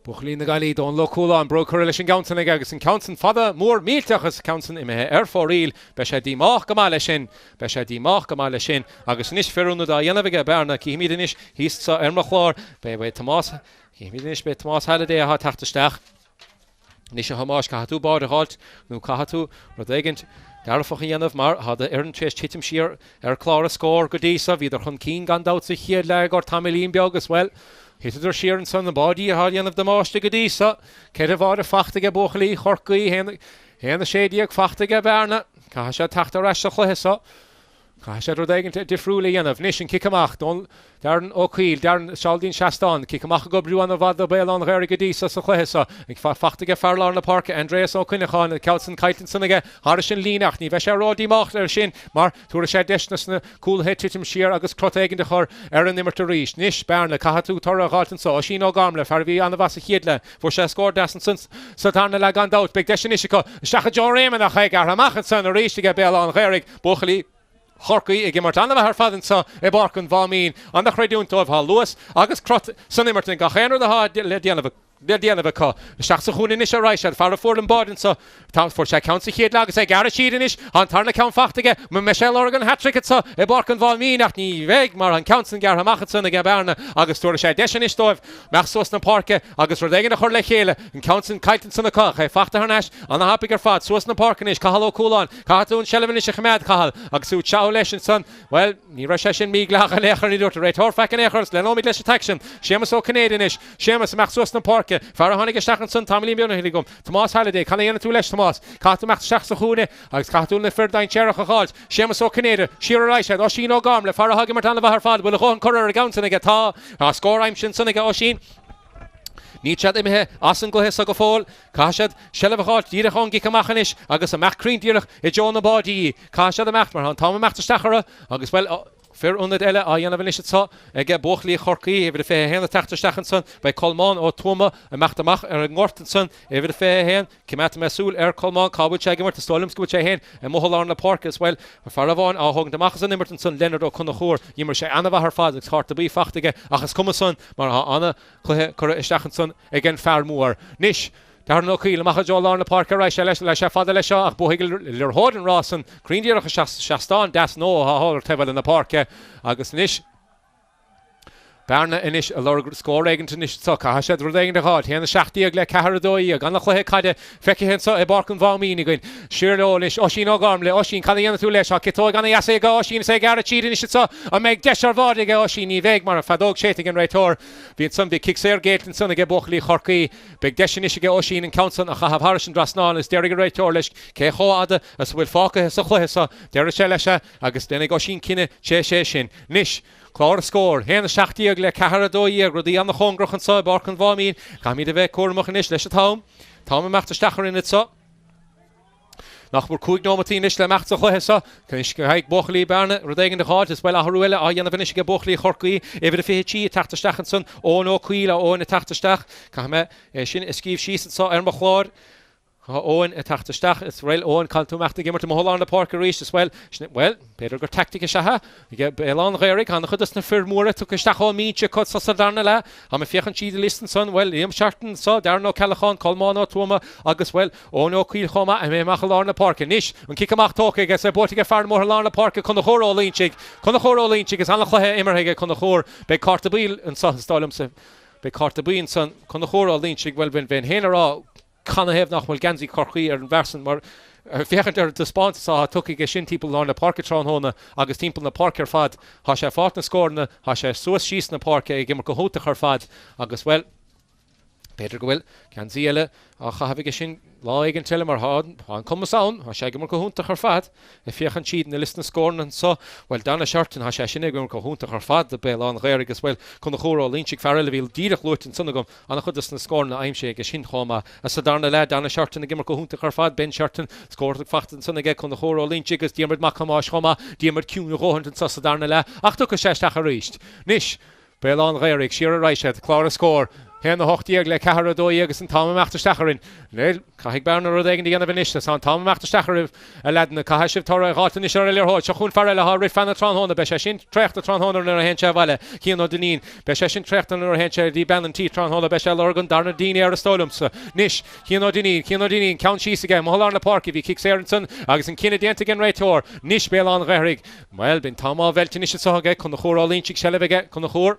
Buchlin the Gali don't look cool on broke correlation Counson agagus and Counson father more mealtachas Counson in air for real Beshadi Mach Gamaleshin Beshadi Mach Gamaleshin Agus Nish Ferunu da Yanavega Bearna Kimidinish he's so Ermachlor by Tomás Kimidinish by Tomás Halliday ha Tachtaire Nisha Hamash Kahatu Bard Halt no Kahatu Rodegent Darfach Yanov Mar had the Ern Chase Chitim Shear Clara score Godisa either Hun Keen Gandout sich hier lag or Tamelin Biog as well. Hit der Sheeran son the body had one of the most Godisa. Kedavada Fachtige Bochli Horki hen the shady Fachtige Bearna. Kasha Tachtaire Chlohesa. Caise rodéigen difriúla dhéanamh níos an kickamach don Darn O'Quil, Darn Shaldín Shastan, kickamach go brú an bhd a Béal an Ghaorthaidh go dtí sa chluise ag fachtaige fearlár na park Andreas O'Cuinecháin Celson Caitlin sanige thar sin línach ní bheith sé ródíach ar sin mar túair sé deisnas na coolhead titim siar agus crotéigen de chur ar an nimmer ríis níos Bearna cahatú tar a gáiltan sa sin ó gamla far bhí an bhas a chiadle fu sé scór desan san Sathairn le gan dát beag deis isisiá seacha Jo Raymond a chaig ar hamachchan san a ríistige Béal an Ghaorthaidh buchalí Chorcaí ag immart anna bhar fadan sa I barc an Mhaimín an nach réúntómh há luas agus crot san immart an gachéanú a há le déanamh cá. Seach sa chuúna is a ráisiad far a fór an bádan sa tá for sé count sa chéad agus ag gar siad inis an tarna count fachtaige me Michelle Organ hat-tricket sa I barc an Mhaimín ach ní bheith mar an count san gar hamachchan san ag Bearna agus túair sé deis is dóibh meach sos na parke agus rodéigen a chur le chéile an count san Caitlin san na cá ché fachta harneis an na hapigar fad sos na parcan is cahal ó cúlán cahatún selevan is a chmead cahal agus sú chao leis an san well ní ra sé sin mí glach a lechar ní dúirt a réitor fecin échars le nóid leis a tection sémas ó Canadian is sémas meach sos na parke far a hánig stachan san tamlí mionna hiligum Tomás Halliday can éana tú leis Tomás catú meach seach sa chúne agus catú na firdain tearach a cháil sémas ó Canada siar a ráisiad ó sin ó gam le far a hagi mar tanna bhar fad bhfuil a chun choir a gaunsan ag tá a scóraim sin san ag ó sin ní chat imithe as an gluhis a go fóil cáisiad selebháil díadach an gicamachchan is agus a meachcrín díadach I John na bádí cáisiad a mecht mar an tá meachta stachara agus well Fir unad eile a dhéanamh is sa ag buchlaí chorcaí éidir fé héanana teachta stachan san bei Colmán ó Tuama a meachtamach ar an Ghaorthaidh san éidir fé héan cimeta mesúil ar Colmán cabhaid sé gimart a stolums go sé héan a mohalár na park as well far a bháin á thug deachchas an immertan san Leonard ó Connachúr dhímar sé anna bhar fad ag thart a bí fachtaige achas cuma san mar anna chuthe chur stachan san ag an fear mór níos Darn O'Quil amach Jo Lárna Park a ráis leis le fada lei seo ach buigil lir hódan rásan críndíarach a seastán das nó a háir tebal in na parke agus níis Bearna inis a lor scór aigen inis so caise rodéigen de háid héanana seachtaíag le ceharadóí a gan nach chuthe caide feici hen sa I barc an Mhaimín I gin siirlóis ó sin ó gam le ó sin cad dhéanana tú leis a citó gan easa go ó sin sé gar a tíad inis sa a méid deis ar bhád ó sin ní bheith mar a fadóg séite an réitor bhíon san bhí Kickséir Gaeltachta sanna ag buchlaí chorcaí beag deis inis ó sin an countsan a chahabh Harrison drasnáil is deirigh réitor leis cé chóada as bhfuil fáca sa chuthe sa deir sé leise agus dénig ó sin cinenne sé sin níis Clár scór, héanana seachtaíag le ceharadóí ag rudí an na chongrachan sa I barc an Mhaimín cha míad a bheith cuairmachchan is leis a tám meachta stachar in it sa nach bhfuil cúig nómatí is le meachta chuthe sa chuis go haig buchlaí Bearna rodéigen de cháid is bhfuil a thruile a dhéanamh inis go buchlaí chorcaí éidir a fití teachta stachan san ón ó Cuil a ón na teachta stach cha me sin is scíomh síosan sa ar mo chláir Owen a teachta stach is réil Owen can tú meachta gimmart mo Holland a park a ríis as well Peter gur tactic se ha Béal an Ghaorthaidh an chudas na firmóra tu staá míte cod sa Sathairn le ha me fiochan siad listan san Liam Sharton sa Darn O'Callaghan Colmán ó Tuama agus Ón O'Quil choma a mé mach Lárna Park níis an kickamach tóca gus botige fear mór Lárna Park chun chóró líntig is anna chuthe immerheige chun chór be carta bíl an sa stálamsa be carta bín san chun chóró líntig ben hénará Can I have nach mal ganzi chorchaí ar an versan mar fiachant ar de spáint sa tuki ge sin timp lá na parketrán hóna agus timp na parker fad ha sé fát na scórna ha sé suas síos na parke ag gimar go hóta ar fad agus Peter go bhfuil cean eile a chahabh sin lá igen teile mar hád an cum saon ha sé gimar go húnta ar fad I fiochan siad na list na scórna so Dana Sharton ha sé sin gimar go húnta ar fad de Béal an Ghaorthaidh agus chun chórá líntig fearile bhíl díreach luit in sunnagum an chudas na scórna aimimsé go sin choma a sa darna le Dana Sharton a gimar go húnta ar fad Ben Sharton scórach fachtan sunnagé chun chórá líntig agus dímar machamáis choma dímar ciún rohan sa darna le ach tu go séisteach a ríist níis Béal an Ghaorthaidh siar a ráisiad clár a scór Héanna hochtíag le ceharadóí agus an meachta stacharin. Néil, caithigh Bearna rodéigen díanamh inis san meachta stacharibh a ledan a caiisibh tar a gátain is ar leirthóid se chun fearile ha rid fanna tránhóna be sé sin treachta tránhóna ar a hense bhile cían ó danín be sé sin treachta ar a hense dí benantí tránhóna be sé legan darna daine ar a stólumsa. Níis, cían ó danín count síos aige Mohallar na Park bhí Kickséir agus an cinenne déanta an réitor níis Béal an Ghaorthaidh. Well, bin támá bheltin is sa aige chun na chórá líntig selibh aige chun na chór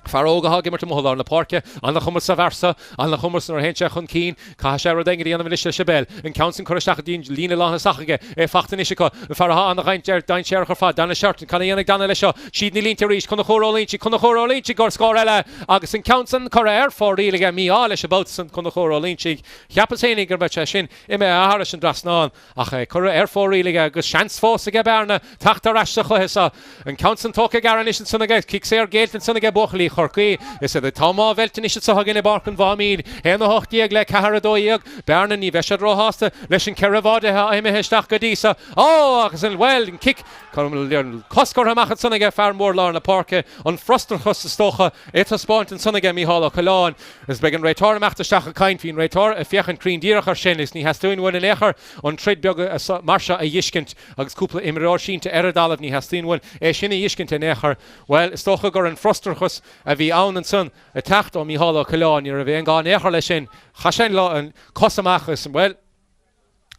Faróga gimmer to mohol na parke an chummer sa versa an chummer ar hense chun cín cá sé dengi an liste sebel in council choisteach dín lína lána sachige fachtain is go farha an reinter dain sé chu fad dana shirt can dhéanana dana lei seo siad ní línta ríis chun chorólínti gur scór eile agus in council chor air for riige míá leis about san chun chorólínti cheappas hénig gur bete sin ime ahar sin drasnáin ach chur air for riige agus seans fós a Bearna Tráchtaire rasta chuhesa in council tóca garan is sanna kick sé Gaeltachta sanna bochlí chorcaí is the Tomás Veltin is sa hagan barcan Mhaimín héna hochtíag le caharadóíag Bearna ní bheise rohásta leis an ceravada aime heisteach go dísa agus an well in kick coscor amachchan sanna fearmór lá na parke an frostar chus stocha Átha Spórt an sanna míhála choláin is began réitar amachtasteach a cain fin réitar a fiechan crín díach ar sin is ní hasúin bhain in échar an trid beag marsa a dhiiscint agus cúpla imreir sínta eradalh ní hasúin bhain sinna dhiiscint in échar well is stocha gur an frostar chus a bhí ann an son a techt ó míhála choláin ar a bhí an gáin échar lei sin chasin lá an cosamachchas well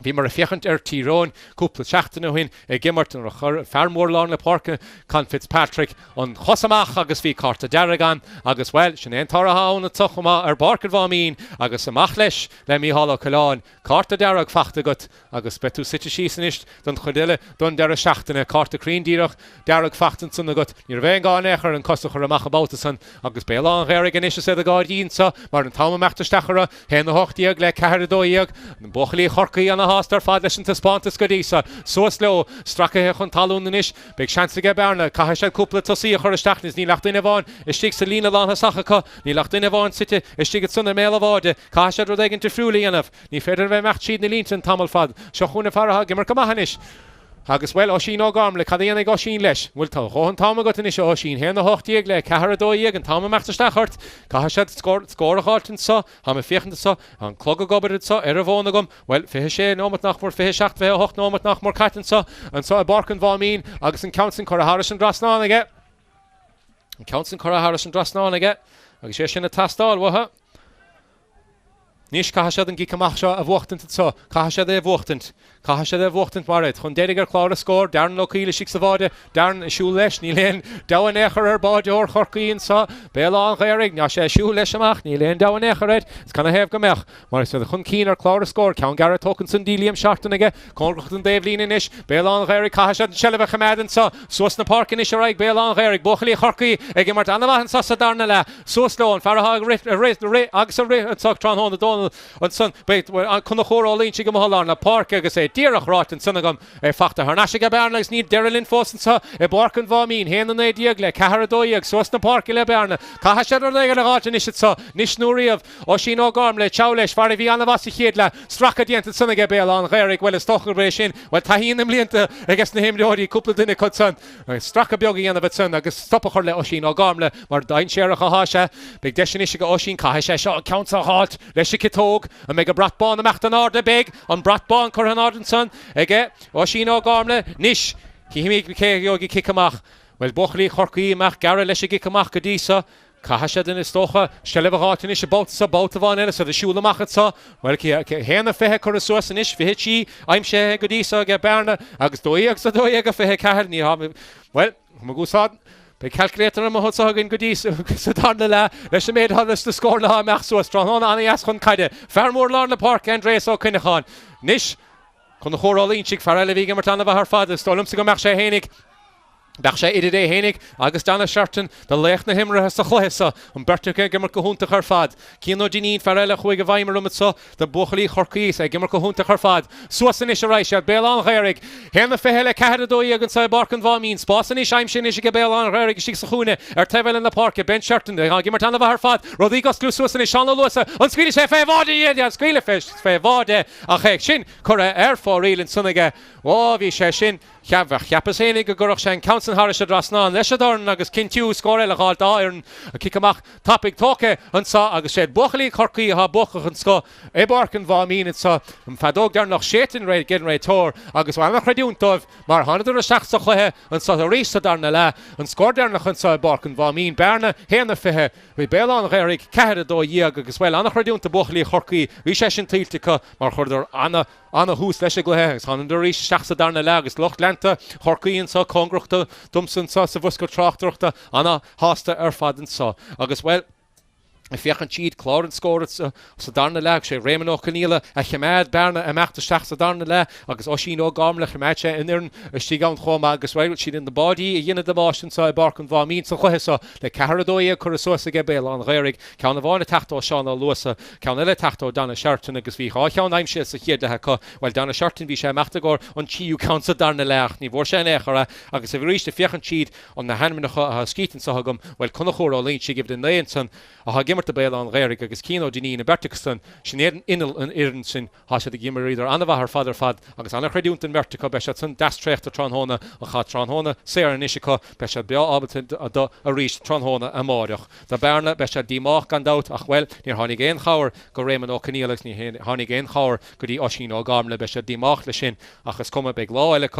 Bhí mar a fiechant Tyrone, cúpla seachtain hin gimmart an fermór lá na parke can Fitzpatrick an chosamach agus bhí Ghaorthaidh gan agus well sin éontar hána tuchama ar barcad Mhaimín agus amach leis le míhála choláin Ghaorthaidh fachta gut agus betú site sísanist don chudiile don deire seachtainna Ghaorthaidh críndíireach dearag fachtan sanna gut níor bhéin gáin échar an cosach ar amach abáta san agus Béal an ghéirigh an isise a gáidínsa mar an támachtasteachara héna hochtíag le caharadóíag an bochalí chorcaí an Hastar fad leis an taspántas go dísa suas leo stracathe chun talún inis beag seansa Bearna caithe sé cúpla tosaí a chur isteachnas ní lecht duine bháin is tí sa lína lána sachacha ní lecht duine bháin site is tí sunna méla bháide caithe sé rud éigen te friúlaí anamh ní féidir bheith mecht siad na línta an tamil fad seo chúna fartha gimar go maithanis agus well osín ó gám le cadíana osín leis bhfuil tá chóhan táma go in is osín héna hochtíag le caharadóíag an táma meachtasteachart caithe sé scóraáiltin sa ha me fiechanta sa an clog gobarid sa ar a bhóna gom well fihe sé nómat nach mór fihe seach bheith hocht nómat nach mór caitan sa an sa a barcan Mhaimín agus an council chor a Harris an drasnánaige an council chor a Harris an drasnánaige agus sé sin a tastáil watha Nis caithe sé an gicamach seo a bhachtant sa caithe sé bhachtant mar chun déidir chlár a scór dearn locíile sig sa bháide dearn siú leis ní léon dahan échar ar báide or chorcaíonn sa Béal an ghéirigh ná sé siú leis amach ní léon dahan échar réid is canna hebh go meach mar is chun cín ar chlár a scór ceann gar tócan san díliam seachtainige cónracht an déhlín inis Béal an ghéirigh caithe sé an sellbh chamédan sa suas na parcan is raig Béal an ghéirigh bochalí chorcaí ag mar anamhain sa darna le suas leo an fartha agus a ré an sag tránhóna dóna an son beit chun chorálín si go mthláir na parke agus díarach rát an sanna gom fachta Harnase Bearna agus ní deirlinn fósan sa barcan Mhaimín héana na díag le caharadóíag suas na parke le Bearna caithe sé ar le ráin is sa níos núíomh ó sin ó gám le teá leis far bhí anna bhasa chéad le stracha díanta sanna Béal an ghéirigh well is stochar rééis sin well taíonam líanta agus na himreoirí cúpla duine chud san stracha beagaí anna bheit san agus stoppachar le ó sin ó gám le mar dain séireach a háise beag deisian is go ó sin caithe sé seo council halt leis i citóg a mé go bratbán amach an áda beg an bratbán chur an ádan san ige ó sin ó gámle níis hí cé jogi kicamach well bochalí chorcaí amach gara leis i gicamach go dísa caithe sé den is tócha sellbháin is bóta sa bóta bháin eile sa siúla machchat sa well héna fithe chur suas an is fihé sí aim sé go dísa ge Bearna agus dóíag sa dóíag a fithe ceir ní ha well má gúsáid Bei calculator am hotsa hagin go dís sa darna le leis méid hadas de scór le meach suas tránhóna anna as chun caide fermór lá na park Andrés ó cinecháin níis chun na chórálín sig far eile bhí mar tanna bh fad stolam sa go meach sé hénig Bach sé idir é hénig agus dana seartan de leich na himrathe sa chluisa an bertucha gimar go húnta ar fad. Cían ó dinín far eile chuig a bhaimar sa de bochalí chorcaís a gimar go húnta ar fad. Suasan is a reis a Béal an ghéirigh. Héna fihile caharadóí an sa barcan Mhaimín. Spásan is aim sin is go Béal an ghéirigh sig sa chúne ar tevel in na parke ben seartan de gimar tanna bh fad. Rodí gas glú suasan is seanna luasa an scuile sé fé bháde iad an scuile fé bháde a chéic sin chur ar fárílinn sunnaige. Ó bhí sé sin Chiapas hénig go gurach sé Council Harris a drasná leis a dorn agus cintiú scóir eile Ghaorthaidh a kicamach tapig tóca an sa agus sé bochalí chorcaí a bochach an sco barcan Mhaimín sa an fadóg dar nach sétin réid gin réid tór agus bhil nach chreidúntóibh mar hanaidir a seach sa chuthe an sa a rís a darna le an scóir darnach an sa barcan Mhaimín Bearna héna fithe bhí Béal an ghéirigh ceithre dó díag agus bhil annach chreidúnta bochalí chorcaí bhí sé sin tíltecha mar chuidir anna Anna hús leis gluthe an do rís seachsa darna le agus locht lenta chorcaíonn sa congrachta dumsan sa bhusca tráchtairta anna hásta ar fadan sa agus well fiechan siad cláran scórat sa darna le sé réman ó caníla a cheméad Bearna a meachta seach sa darna le agus ó sin ó gámla cheméid sé in iarn tí gan chuma agus bhfuil siad in the body a dhéanana de másin sa bar an Mhaimín sa chuthe sa le cearadóí chu suasa ge Béal an Ghaorthaidh ceanna bháinna teachtó seán á luasa ceanna le teachtó dana seartain agus bhí cheann aimse sa chéadlathe chu bhfuil dana seartain bhí sé meachtagur an tíú ceann sa darna leach ní bhór sé éachara agus a bhí ríiste fiechan siad an na henmanacha a scítan sa hagam bhfuil chunachúir á líon si gibh den néansan a gimmart a Béal an Ghaorthaidh agus cíó daoine na berticastan sin éan inal an iireann sin há sé gimar idir anna bhar fadar fad agus anna chreidúnta mertica be se san deastréachta tránhóna a cha tránhóna Ceathrún isicha be se be ábalta a rís tránhóna a máireach Tá Bearna be se dímách gan dat ach well níor tháinig éon chair go réman ó canílagus ní tháinig éon chair go dtí osín ó gámla be se dímách le sin achas cuma beag lá eile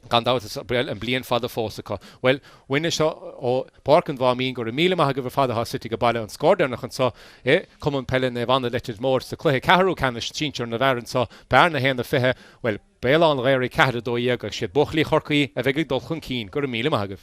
gan dat is bril an blian fada fósacha. Well, winne seo ó Pháirc an Mhaimín gur míle maithe go bhar fada há sití go baile an scórdernach an sa cum pelle na bhana Leitir Móir sa Cluiche Ceathrú canis tíintear na bhar an sa Bearna héanana fithe well Béal an Ghaorthaidh ceadadóí agus siad buchlaí chorcaí a bheith dul chun cín gur míle maithe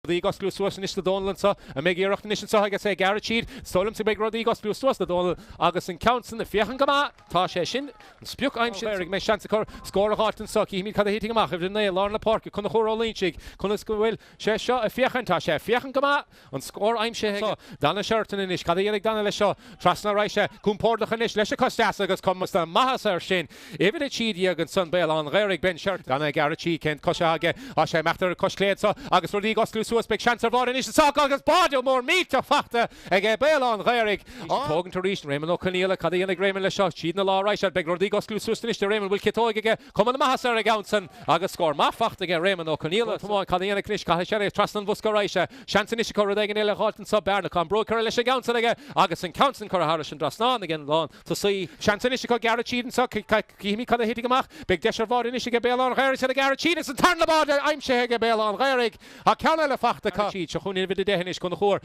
The Gospel Suas in the Donald sa a meg iirecht in sa agus sé Garachid stolam sa beg rodí Gospel Suas the Donald agus in counts in the fiechan gama tá sé sin an spiúch aim sé me chance cor score hartan sa hí mí cad hitting amach if na Lorna Park chun chór línchig chun scoil sé seo a fiechan tá sé fiechan gama an score aim sé dana shirtan in is cad dhéannig dana le seo trasna raise cún pórdach is leis costas agus com mas mahas ar sin even a chidi agus son Béal an Ghaorthaidh ben shirt dana Garachid ken cosage a sé machtar cosléad sa agus rodí Gospel Suas big chance of in is the agus bádio mór mít a fachta ag Béal an Ghaorthaidh tógan tar ríist Réman ó caníla cad dhéannig Réman le seo siad na lá raise beg rodí Gospel Suas is Réman bhfuil citóig ige cum an mahas ar a gaunsan agus scór má fachta ag Réman ó caníla tá cad dhéannig clis cad sé trasnan bhusca raise chansan is cor ag eile hátan sa Bearna can broker leis a gaunsan ige agus an counsan cor haris an drasnán again lán to see chansan is cor Garachid sa cíimi cad hitting amach big desher bád is ige Béal an Ghaorthaidh a Garachid is an tarna bád aim sé ag Béal an Ghaorthaidh a ceanna le fachta Sheet, chun in vid dehanis chun chór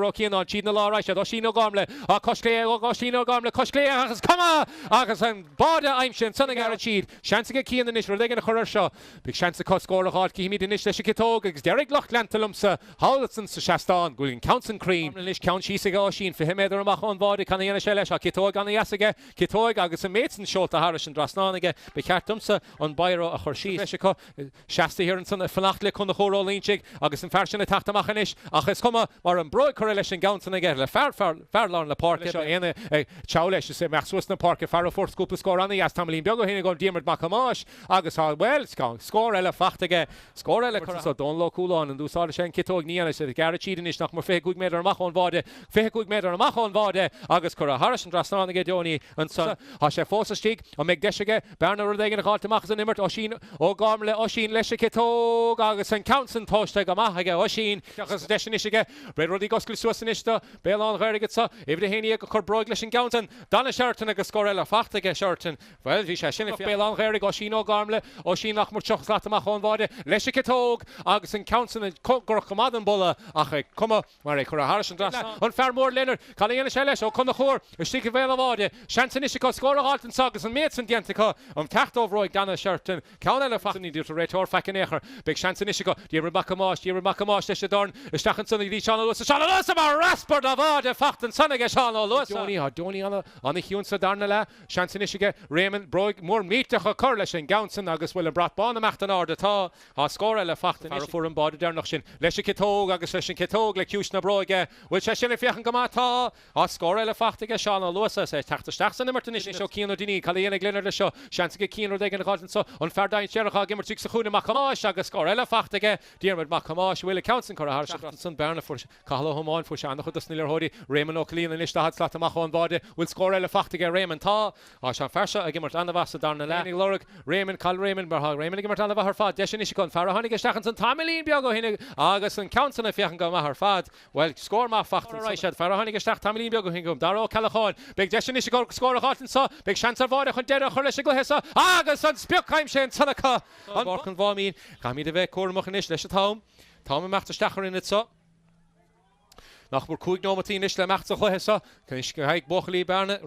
ó cían an na lá raise ó sín ó gámle a cosclé ó sín ó gámle cosclé agus cuma agus an báda aimsin sanna Garachid seansa go cían is ru an choir seo big seansa coscóir a hád cíimi den is leis citóg agus deirigh loch lentalumsa hálatsan sa seastán gúiln counts cream leis count sísa á sín fi himidir amach an báda can dhéana sé leis a citóg an iasaige citóg agus an méidsan seolta haris an drasnánaige be ceartumsa an bairó a chur sí leis có seasta hir an sanna fanachla chun chóró línchig agus an fersin Tachtamach is achas cuma mar an broid correlation gaunsan ige le fearlán le Pháirc seo éana teáleis sé meach suas na Pháirc fear fór scúpa scór anna as tamlín beag héna go dímart macamáis agus há well scór eile fachtaige scór eile chu don locúláin an dúsáide sé citóg níana sé Garachid is nach mar 5 méadar amach an bháde 5 méadar amach an bháde agus chu a haris an drasnána ige Dóní an sa há sé fósastíg a meag deisige Bearna ru ag an gáiltamach an immert ó sin ó gámle ó sin leis citóg agus an counts an tóiste go maithe ige ó sin agus deisiniige breid rodí Gospel Suas inista Béal an Ghaorthaidh sa if de héine go chur broig leis an gauntan dana seartain agus scór eile fachtaige seartain well bhí sé sinna Béal an Ghaorthaidh ó sin ó gámle ó sin nach mar teoch látamach an bháide leis citóg agus an countan gur chumad an bolla ach cuma mar chur a haris an drasna an fermór lenar can dhéana sé leis ó chun chóir istí go bhéal a bháide seansan is go scór a hátan sa agus an méid san diantacha an teachtóhróid dana seartain ceann eile fachtaí dúir réiteór fecin éair beag seansan is go díomar macamáis leis Dorn is stachan sunnig dí seán luas seán luas mar raspar a bhád fachtan sunnig seán luas Dóní anna hiún sa darna le seansan isige Réman broig mór míteach a chur leis an gaunsan agus bhfuil an bratbána meachtan áda tá há scóir eile fachtan ar fuair an bád dearnach sin leis citóg agus leis an citóg le ciús na broige bhfuil sé sinna fiochan go mátá há scóir eile fachtaige seán luas sé teachtasteach san imirtan is seo cían daoine chalíana glinar le seo seansa go cían ag an gáiltan sa an ferdain searcha gimmar tú sa chúna macamáis agus scóir eile fachtaige díarmid macamáis bhfuil counts chur a san Bearna for cahla homáin for seanna chu sníir hóirí Réman ó clíana lista had slata amach an báde bhfuil scóir eile fachtaige Réman tá á sean fersa a gimmart anna bhasa darna le lorug Réman cal Réman bar Réman gimmart anna bhar fad deis is chun fear hánig stachan san tamlín beag ó hinnig agus an countan a fiochan go mar fad well scór má fachtan ráisiad fear hánig stach tamlín beag ó hingum daró calacháin beag deis is go scór a hátan sa beag seansar bháide chun deire chuir leis go hesa agus an spiocchaim sé an sannacha an Pháirc an Mhaimín gaimi de bheith cuairmach inis leis a tám Tá meachta stachar in it sa nach bur cúig nómatí is le meachta chuthe sa cyn go haig bochlaí Bearna